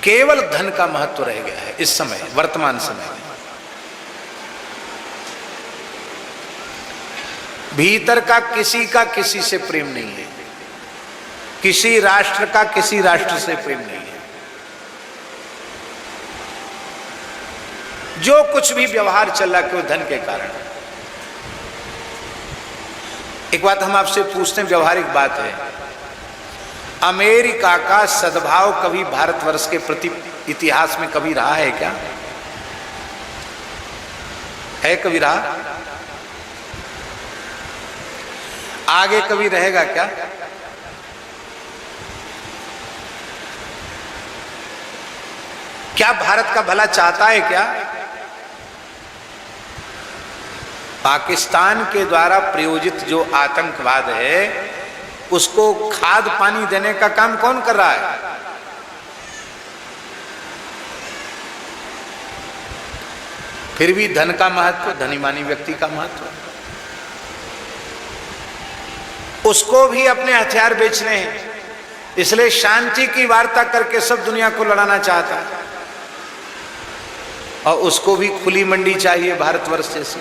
केवल धन का महत्व रह गया है इस समय, वर्तमान समय में। भीतर का किसी से प्रेम नहीं है, किसी राष्ट्र का किसी राष्ट्र से प्रेम नहीं है। जो कुछ भी व्यवहार चल रहा है केवल धन के कारण। एक बात हम आपसे पूछते हैं, व्यवहारिक बात है, अमेरिका का सद्भाव कभी भारतवर्ष के प्रति इतिहास में कभी रहा है क्या? है कभी रहा? आगे कभी रहेगा क्या? क्या भारत का भला चाहता है क्या? पाकिस्तान के द्वारा प्रायोजित जो आतंकवाद है, उसको खाद पानी देने का काम कौन कर रहा है? फिर भी धन का महत्व, धनीमानी व्यक्ति का महत्व, उसको भी अपने हथियार बेचने हैं। इसलिए शांति की वार्ता करके सब दुनिया को लड़ाना चाहता है, और उसको भी खुली मंडी चाहिए भारतवर्ष जैसी।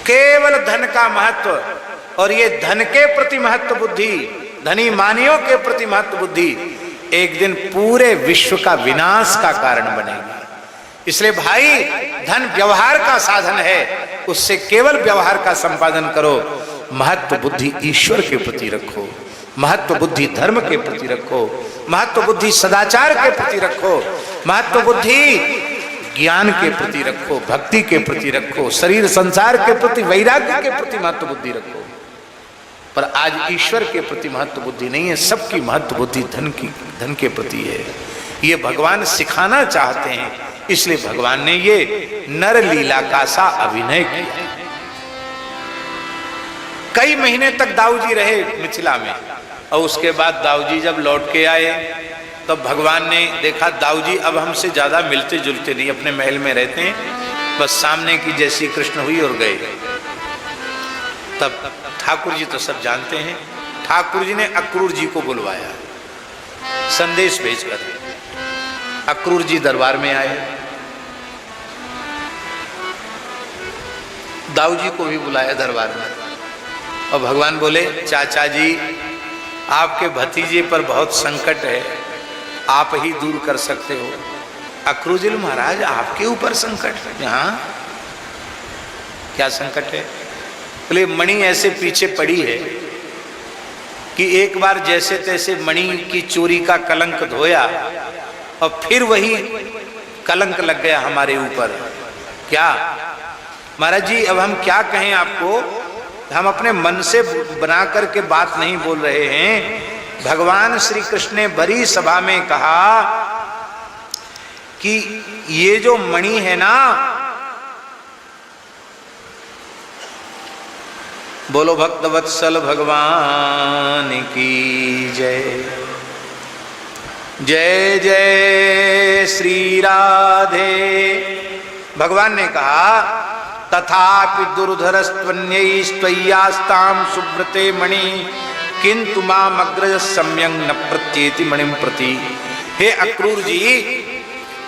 केवल धन का महत्व, और ये धन के प्रति महत्व बुद्धि, धनी मानियों के प्रति महत्व बुद्धि एक दिन पूरे विश्व का विनाश का कारण बनेगी। इसलिए भाई, धन व्यवहार का साधन है, उससे केवल व्यवहार का संपादन करो। महत्व बुद्धि ईश्वर के प्रति रखो, महत्व बुद्धि धर्म के प्रति रखो, महत्व बुद्धि सदाचार के प्रति रखो, महत्व बुद्धि ज्ञान के प्रति रखो, भक्ति के प्रति रखो, शरीर संसार के प्रति, वैराग्य के प्रति महत्व बुद्धि रखो। पर आज ईश्वर के प्रति महत्व बुद्धि नहीं है, सबकी महत्व बुद्धि धन के प्रति है। ये भगवान सिखाना चाहते हैं, इसलिए भगवान ने ये नर लीला का सा अभिनय किया। कई महीने तक दाऊजी रहे मिथिला में, और उसके बाद दाऊजी जब लौट के आए तो भगवान ने देखा दाऊजी अब हमसे ज्यादा मिलते जुलते नहीं, अपने महल में रहते हैं, बस सामने की जैसी कृष्ण हुई और गए। तब ठाकुर जी तो सब जानते हैं, ठाकुर जी ने अक्रूर जी को बुलवाया, संदेश भेजकर। अक्रूर जी दरबार में आए, दाऊजी को भी बुलाया दरबार में, और भगवान बोले, चाचा जी आपके भतीजे पर बहुत संकट है, आप ही दूर कर सकते हो। अक्रूर जी, महाराज आपके ऊपर संकट है? हाँ, क्या संकट है? बोले, मणि ऐसे पीछे पड़ी है कि एक बार जैसे तैसे मणि की चोरी का कलंक धोया, और फिर वही कलंक लग गया हमारे ऊपर। क्या महाराज जी, अब हम क्या कहें आपको? हम अपने मन से बना करके बात नहीं बोल रहे हैं। भगवान श्री कृष्ण ने बड़ी सभा में कहा कि ये जो मणि है ना, बोलो भक्त वत्सल भगवान की जय। जय जय श्री राधे। भगवान ने कहा तथापि दुर्धरस्त्वन्यैस्त्वय्यास्तां सुब्रते मणि किंतु मामग्रज सम्यंग न प्रत्येति मणिम प्रति। हे अक्रूर जी,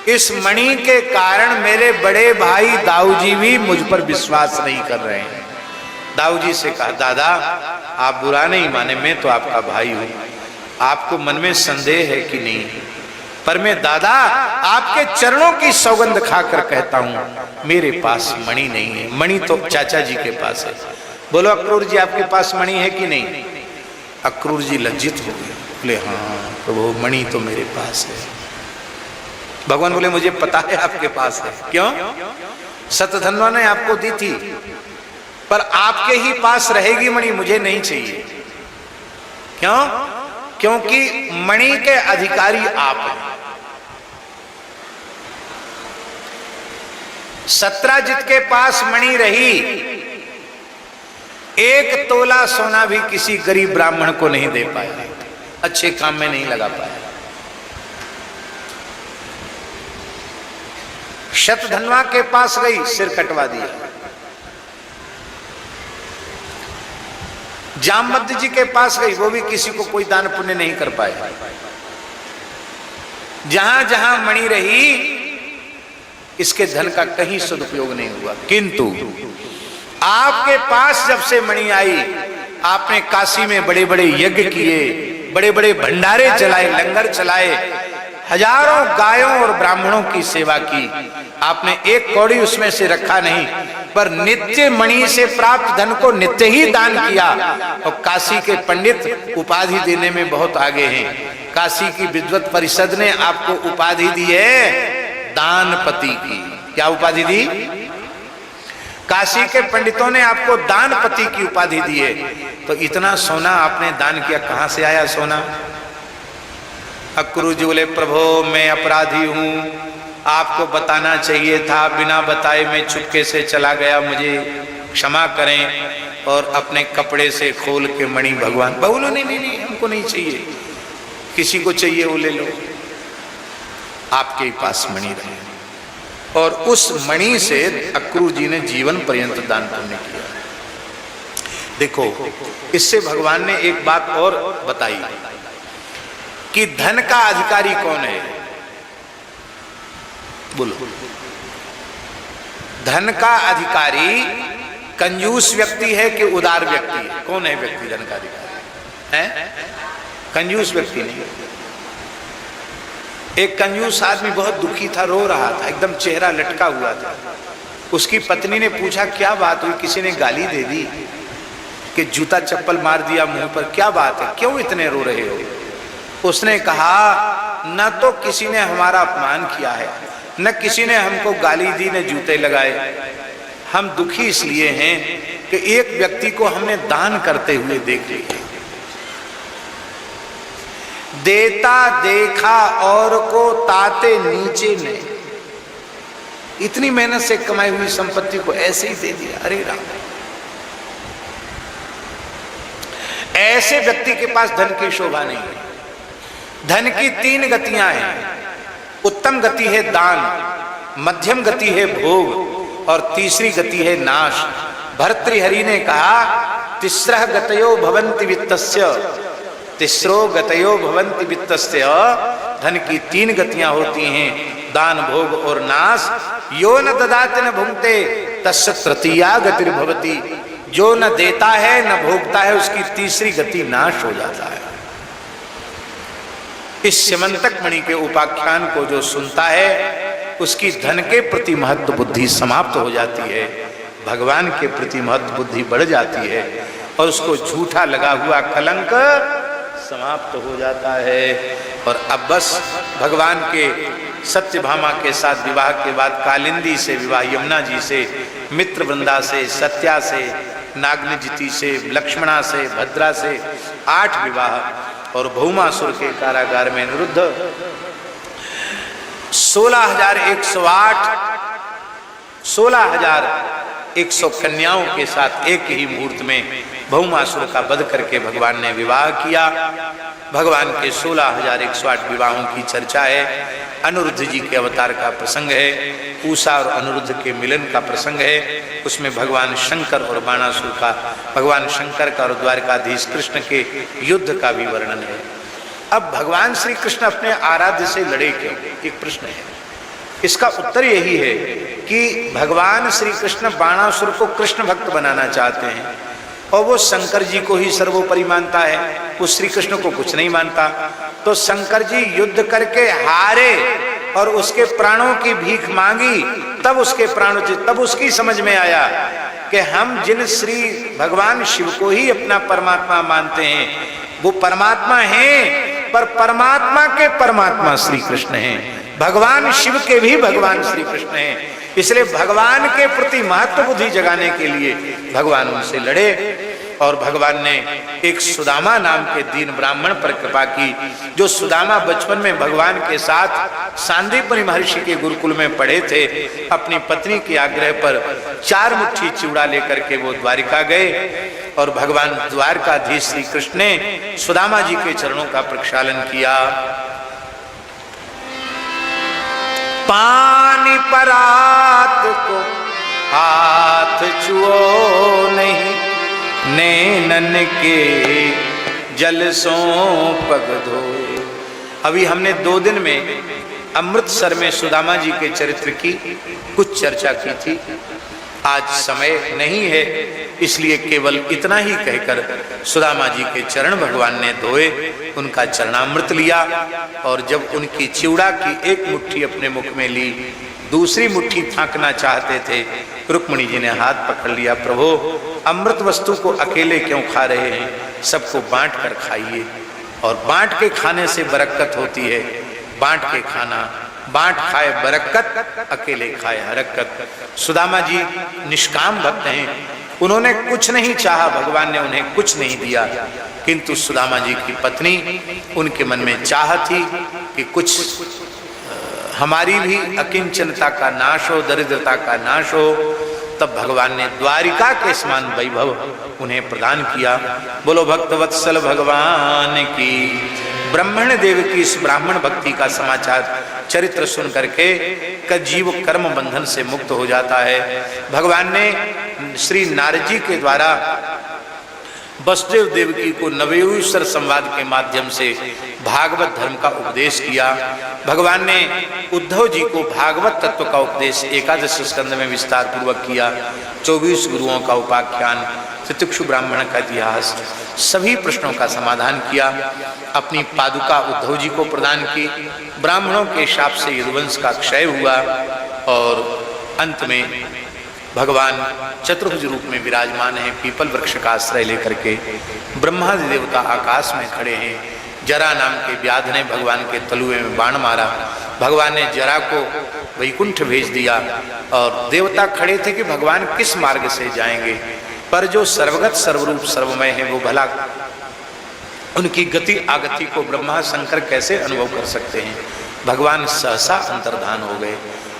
इस मणि के कारण मेरे बड़े भाई दाऊ जी भी मुझ पर विश्वास नहीं कर रहे हैं। दाऊ जी से कहा दादा आप बुरा नहीं माने, मैं तो आपका भाई हूं, आपको मन में संदेह है कि नहीं, पर मैं दादा आपके चरणों की सौगंध खाकर कहता हूं मेरे पास मणि नहीं है। मणि तो चाचा जी के पास है। बोलो अक्रूर जी आपके पास मणि है कि नहीं? अक्रूर जी लज्जित हो गए, बोले हाँ प्रभु मणि तो मेरे पास है। भगवान बोले मुझे पता है आपके पास है। क्यों? शतधन्वा ने आपको दी थी, पर आपके ही पास रहेगी मणि, मुझे नहीं चाहिए। क्यों? क्योंकि मणि के अधिकारी आप हैं। सत्राजित के पास मणि रही, 1 तोला सोना भी किसी गरीब ब्राह्मण को नहीं दे पाया, अच्छे काम में नहीं लगा पाया। शतधन्वा के पास गई, सिर कटवा दिया। जामवंत जी के पास गई, वो भी किसी को कोई दान पुण्य नहीं कर पाए। जहां जहां मणि रही इसके धन का कहीं सदुपयोग नहीं हुआ। किंतु आपके पास जब से मणि आई, आपने काशी में बड़े बड़े यज्ञ किए, बड़े बड़े भंडारे चलाए, लंगर चलाए, हजारों गायों और ब्राह्मणों की सेवा की। आपने 1 कौड़ी उसमें से रखा नहीं, पर नित्य मणि से प्राप्त धन को नित्य ही दान किया। और काशी के पंडित उपाधि देने में बहुत आगे हैं। काशी की विद्वत परिषद ने आपको उपाधि दी है दानपति की। क्या उपाधि दी? काशी के पंडितों ने आपको दानपति की उपाधि दी है। तो इतना सोना आपने दान किया, कहां से आया सोना? अक्रूर जी बोले प्रभु मैं अपराधी हूं, आपको बताना चाहिए था, बिना बताए मैं चुपके से चला गया, मुझे क्षमा करें। और अपने कपड़े से खोल के मणि भगवान बोलो नहीं नहीं नहीं हमको नहीं चाहिए, किसी को चाहिए वो ले लो। आपके पास मणि रहे और उस मणि से अक्रूर जी ने जीवन पर्यंत दान पुण्य किया। देखो इससे भगवान ने एक बात और बताई कि धन का अधिकारी कौन है। बोलो धन का अधिकारी कंजूस व्यक्ति है कि उदार व्यक्ति है? कौन है व्यक्ति धन का अधिकारी? है कंजूस व्यक्ति नहीं। एक कंजूस आदमी बहुत दुखी था, रो रहा था, एकदम चेहरा लटका हुआ था। उसकी पत्नी ने पूछा क्या बात हुई? किसी ने गाली दे दी कि जूता चप्पल मार दिया मुंह पर, क्या बात है, क्यों इतने रो रहे हो? उसने कहा न तो किसी ने हमारा अपमान किया है, न किसी ने हमको गाली दी, न जूते लगाए। हम दुखी इसलिए हैं कि एक व्यक्ति को हमने दान करते हुए देख लिया। देता देखा और को ताते नीचे ने, इतनी मेहनत से कमाई हुई संपत्ति को ऐसे ही दे दिया। अरे राम, ऐसे व्यक्ति के पास धन की शोभा नहीं है। धन की 3 गतियां हैं। उत्तम गति है दान, मध्यम गति है भोग और तीसरी गति है नाश। भर्तृहरि ने कहा तिस्रः गतयो भवन्ति वित्तस्य, तिस्रो गतयो भवन्ति वित्तस्य। धन की 3 गतियां होती हैं, दान भोग और नाश। यो न ददाति न भुंक्ते तस्य तृतीया गतिर्भवति। जो न देता है न भोगता है उसकी तीसरी गति नाश हो जाता है। इस स्यमंतक मणि के उपाख्यान को जो सुनता है उसकी धन के प्रति महत्व बुद्धि समाप्त हो जाती है, भगवान के प्रति महत्व बुद्धि बढ़ जाती है और उसको झूठा लगा हुआ कलंक समाप्त हो जाता है। और अब बस भगवान के सत्यभामा के साथ विवाह के बाद कालिंदी से विवाह, यमुना जी से, मित्र वृंदा से, सत्या से, नागनजिति से, लक्ष्मणा से, भद्रा से 8 विवाह और भौमासुर के कारागार में निरुद्ध 16,108 16,000 100 कन्याओं के साथ एक ही मुहूर्त में भौमासुर का वध करके भगवान ने विवाह किया। भगवान के 16,108 विवाहों की चर्चा है। अनिरुद्ध जी के अवतार का प्रसंग है, उषा और अनिरुद्ध के मिलन का प्रसंग है। उसमें भगवान शंकर और बाणासुर का, भगवान शंकर का और द्वारकाधीश कृष्ण के युद्ध का भी वर्णन है। अब भगवान श्री कृष्ण अपने आराध्य से लड़े क्यों, एक प्रश्न है। इसका उत्तर यही है कि भगवान श्री कृष्ण बाणासुर को कृष्ण भक्त बनाना चाहते हैं और वो शंकर जी को ही सर्वोपरि मानता है, वो श्री कृष्ण को कुछ नहीं मानता। तो शंकर जी युद्ध करके हारे और उसके प्राणों की भीख मांगी, तब उसके प्राणों, तब उसकी समझ में आया कि हम जिन श्री भगवान शिव को ही अपना परमात्मा मानते हैं, वो परमात्मा हैं, पर परमात्मा के परमात्मा श्री कृष्ण हैं, भगवान शिव के भी भगवान श्री कृष्ण हैं। इसलिए भगवान के प्रति महत्व बुद्धि जगाने के लिए भगवान उनसे लड़े और भगवान ने एक सुदामा नाम के दीन ब्राह्मण पर कृपा की। जो सुदामा बचपन में भगवान के साथ सांदीपनि महर्षि के गुरुकुल में पढ़े थे, अपनी पत्नी के आग्रह पर 4 मुट्ठी चिवड़ा लेकर के वो द्वारिका गए और भगवान द्वारकाधीश श्री कृष्ण ने सुदामा जी के चरणों का प्रक्षालन किया। पानी परात को हाथ छुओ नहीं, नैनन के जल सो पग धोए। अभी हमने 2 दिन में अमृतसर में सुदामा जी के चरित्र की कुछ चर्चा की थी। आज समय नहीं है, इसलिए केवल इतना ही कहकर सुदामा जी के चरण भगवान ने धोए, उनका चरणामृत लिया और जब उनकी चिवड़ा की एक मुट्ठी अपने मुख में ली, दूसरी मुट्ठी थाकना चाहते थे, रुक्मिणी जी ने हाथ पकड़ लिया। प्रभु, अमृत वस्तु को अकेले क्यों खा रहे हैं, सबको बांट कर खाइए, और बांट के खाने से बरकत होती है। बांट के खाना, बांट खाए बरकत, अकेले खाए हरकत। सुदामा जी निष्काम भक्त हैं, उन्होंने कुछ नहीं चाहा, भगवान ने उन्हें कुछ नहीं दिया, किंतु सुदामा जी की पत्नी, उनके मन में चाह थी कि कुछ हमारी भी अकिंचनता का नाश हो, दरिद्रता का नाश हो। तब भगवान ने द्वारिका के समान वैभव उन्हें प्रदान किया। बोलो भक्तवत्सल भगवान की। ब्राह्मण देव की इस ब्राह्मण भक्ति का समाचार चरित्र सुन करके जीव कर्म बंधन से मुक्त हो जाता है। भगवान ने श्री नारद जी के द्वारा वसुदेव देवकी को नवेश्वर संवाद के माध्यम से भागवत धर्म का उपदेश किया। भगवान ने उद्धव जी को भागवत तत्व का उपदेश 11 स्कंद में विस्तार पूर्वक किया। 24 गुरुओं का उपाख्यान, तितिक्षु ब्राह्मण का इतिहास, सभी प्रश्नों का समाधान किया। अपनी पादुका उद्धव जी को प्रदान की। ब्राह्मणों के शाप से यदुवंश का क्षय हुआ और अंत में भगवान चतुर्भुज रूप में विराजमान है, पीपल वृक्ष का आश्रय लेकर के। ब्रह्मादि देवता आकाश में खड़े हैं। जरा नाम के व्याध ने भगवान के तलुए में बाण मारा। भगवान ने जरा को वैकुंठ भेज दिया और देवता खड़े थे कि भगवान किस मार्ग से जाएंगे, पर जो सर्वगत सर्वरूप सर्वमय है वो भला उनकी गति आगति को ब्रह्मा शंकर कैसे अनुभव कर सकते हैं। भगवान सहसा अंतर्धान हो गए।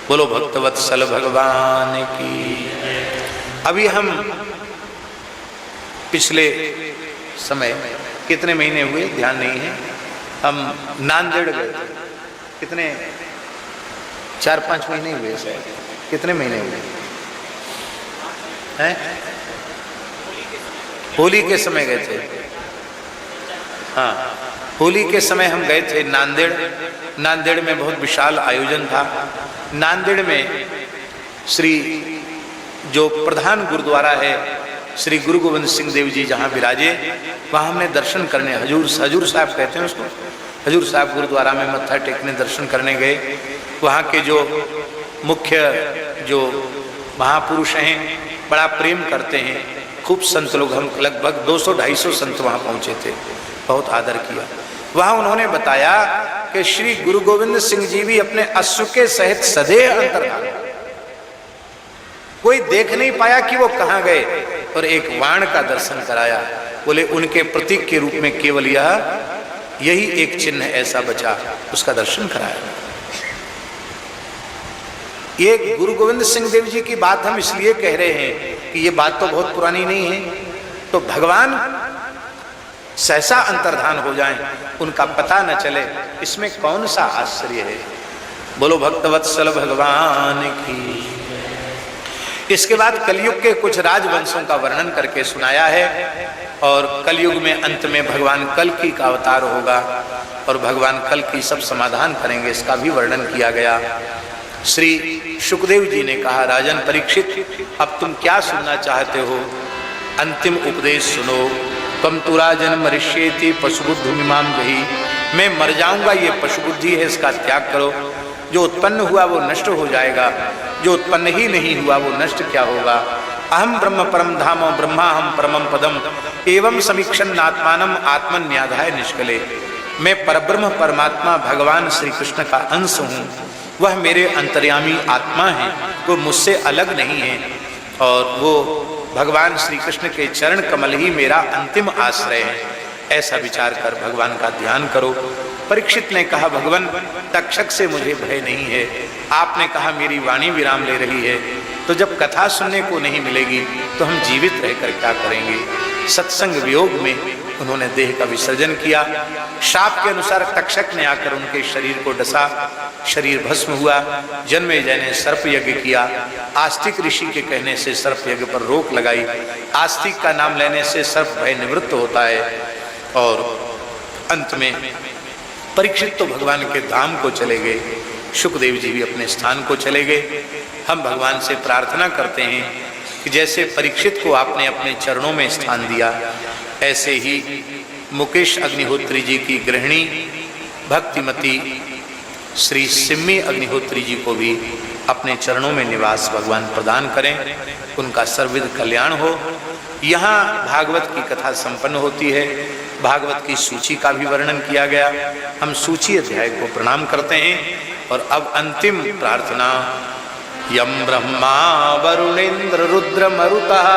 बोलो भक्तवत्सल भगवान की। अभी हम पिछले समय, कितने महीने हुए ध्यान नहीं है, हम नांदेड़ गए थे। कितने, 4-5 महीने हुए शायद। कितने महीने हुए हैं? होली के समय गए थे। हाँ, होली के समय हम गए थे नांदेड़। नांदेड़ में बहुत विशाल आयोजन था। नांदेड़ में श्री जो प्रधान गुरुद्वारा है श्री गुरु गोविंद सिंह देव जी जहाँ विराजे, वहाँ हमने दर्शन करने, हजूर साहब कहते हैं उसको, हजूर साहब गुरुद्वारा में मत्था टेकने दर्शन करने गए। वहाँ के जो मुख्य जो महापुरुष हैं बड़ा प्रेम करते हैं, खूब संत लोग, हम लगभग 200-250 संत वहाँ पहुँचे थे, बहुत आदर किया। वहाँ उन्होंने बताया कि श्री गुरु गोविंद सिंह जी भी अपने अश्व के सहित सदैव अंतर्धान, कोई देख नहीं पाया कि वो कहाँ गए, और एक वाण का दर्शन कराया। बोले उनके प्रतीक के रूप में केवल यही एक चिन्ह ऐसा बचा, उसका दर्शन कराया। ये गुरु गोविंद सिंह देव जी की बात हम इसलिए कह रहे हैं कि ये बात तो बहुत पुरानी नहीं है, तो भगवान सहसा अंतर्धान हो जाएं, उनका पता न चले, इसमें कौन सा आश्चर्य है। बोलो भक्तवत्सल भगवान की। इसके बाद कलयुग के कुछ राजवंशों का वर्णन करके सुनाया है, और कलयुग में अंत में भगवान कल्कि का अवतार होगा और भगवान कल्कि सब समाधान करेंगे, इसका भी वर्णन किया गया। श्री शुकदेव जी ने कहा, राजन परीक्षित, अब तुम क्या सुनना चाहते हो? अंतिम उपदेश सुनो। तम तु राजन मरिष्येति पशुबुद्धिमिमां गहि। मैं मर जाऊंगा, ये पशुबुद्धि है, इसका त्याग करो। जो उत्पन्न हुआ वो नष्ट हो जाएगा, जो उत्पन्न ही नहीं हुआ वो नष्ट क्या होगा। अहम ब्रह्म परम धामो ब्रह्माहम परमम पदम एवं समीक्षन आत्मानम आत्मन्याधाय निष्कले। मैं परब्रह्म परमात्मा भगवान श्री कृष्ण का अंश हूँ, वह मेरे अंतर्यामी आत्मा है, वो मुझसे अलग नहीं है, और वो भगवान श्री कृष्ण के चरण कमल ही मेरा अंतिम आश्रय है। ऐसा विचार कर भगवान का ध्यान करो। परीक्षित ने कहा, भगवान तक्षक से मुझे भय नहीं है। आपने कहा मेरी वाणी विराम ले रही है, तो जब कथा सुनने को नहीं मिलेगी तो हम जीवित रहकर क्या करेंगे। सत्संग वियोग में उन्होंने देह का विसर्जन किया। शाप के अनुसार तक्षक ने आकर उनके शरीर को डसा, शरीर भस्म हुआ। जन्मेजय ने सर्प यज्ञ किया। आस्तिक ऋषि के कहने से सर्प यज्ञ पर रोक लगाई। आस्तिक का नाम लेने से सर्प भय निवृत्त होता है। और अंत में परीक्षित तो भगवान के धाम को चले गए, शुकदेव जी भी अपने स्थान को चले गए। हम भगवान से प्रार्थना करते हैं कि जैसे परीक्षित को आपने अपने चरणों में स्थान दिया, ऐसे ही मुकेश अग्निहोत्री जी की गृहिणी भक्तिमती श्री सिम्मी अग्निहोत्री जी को भी अपने चरणों में निवास भगवान प्रदान करें, उनका सर्वविध कल्याण हो। यहाँ भागवत की कथा संपन्न होती है। भागवत की सूची का भी वर्णन किया गया। हम सूची अध्याय को प्रणाम करते हैं। और अब अंतिम प्रार्थना। यम ब्रह्मा वरुणेन्द्र रुद्र मरुतः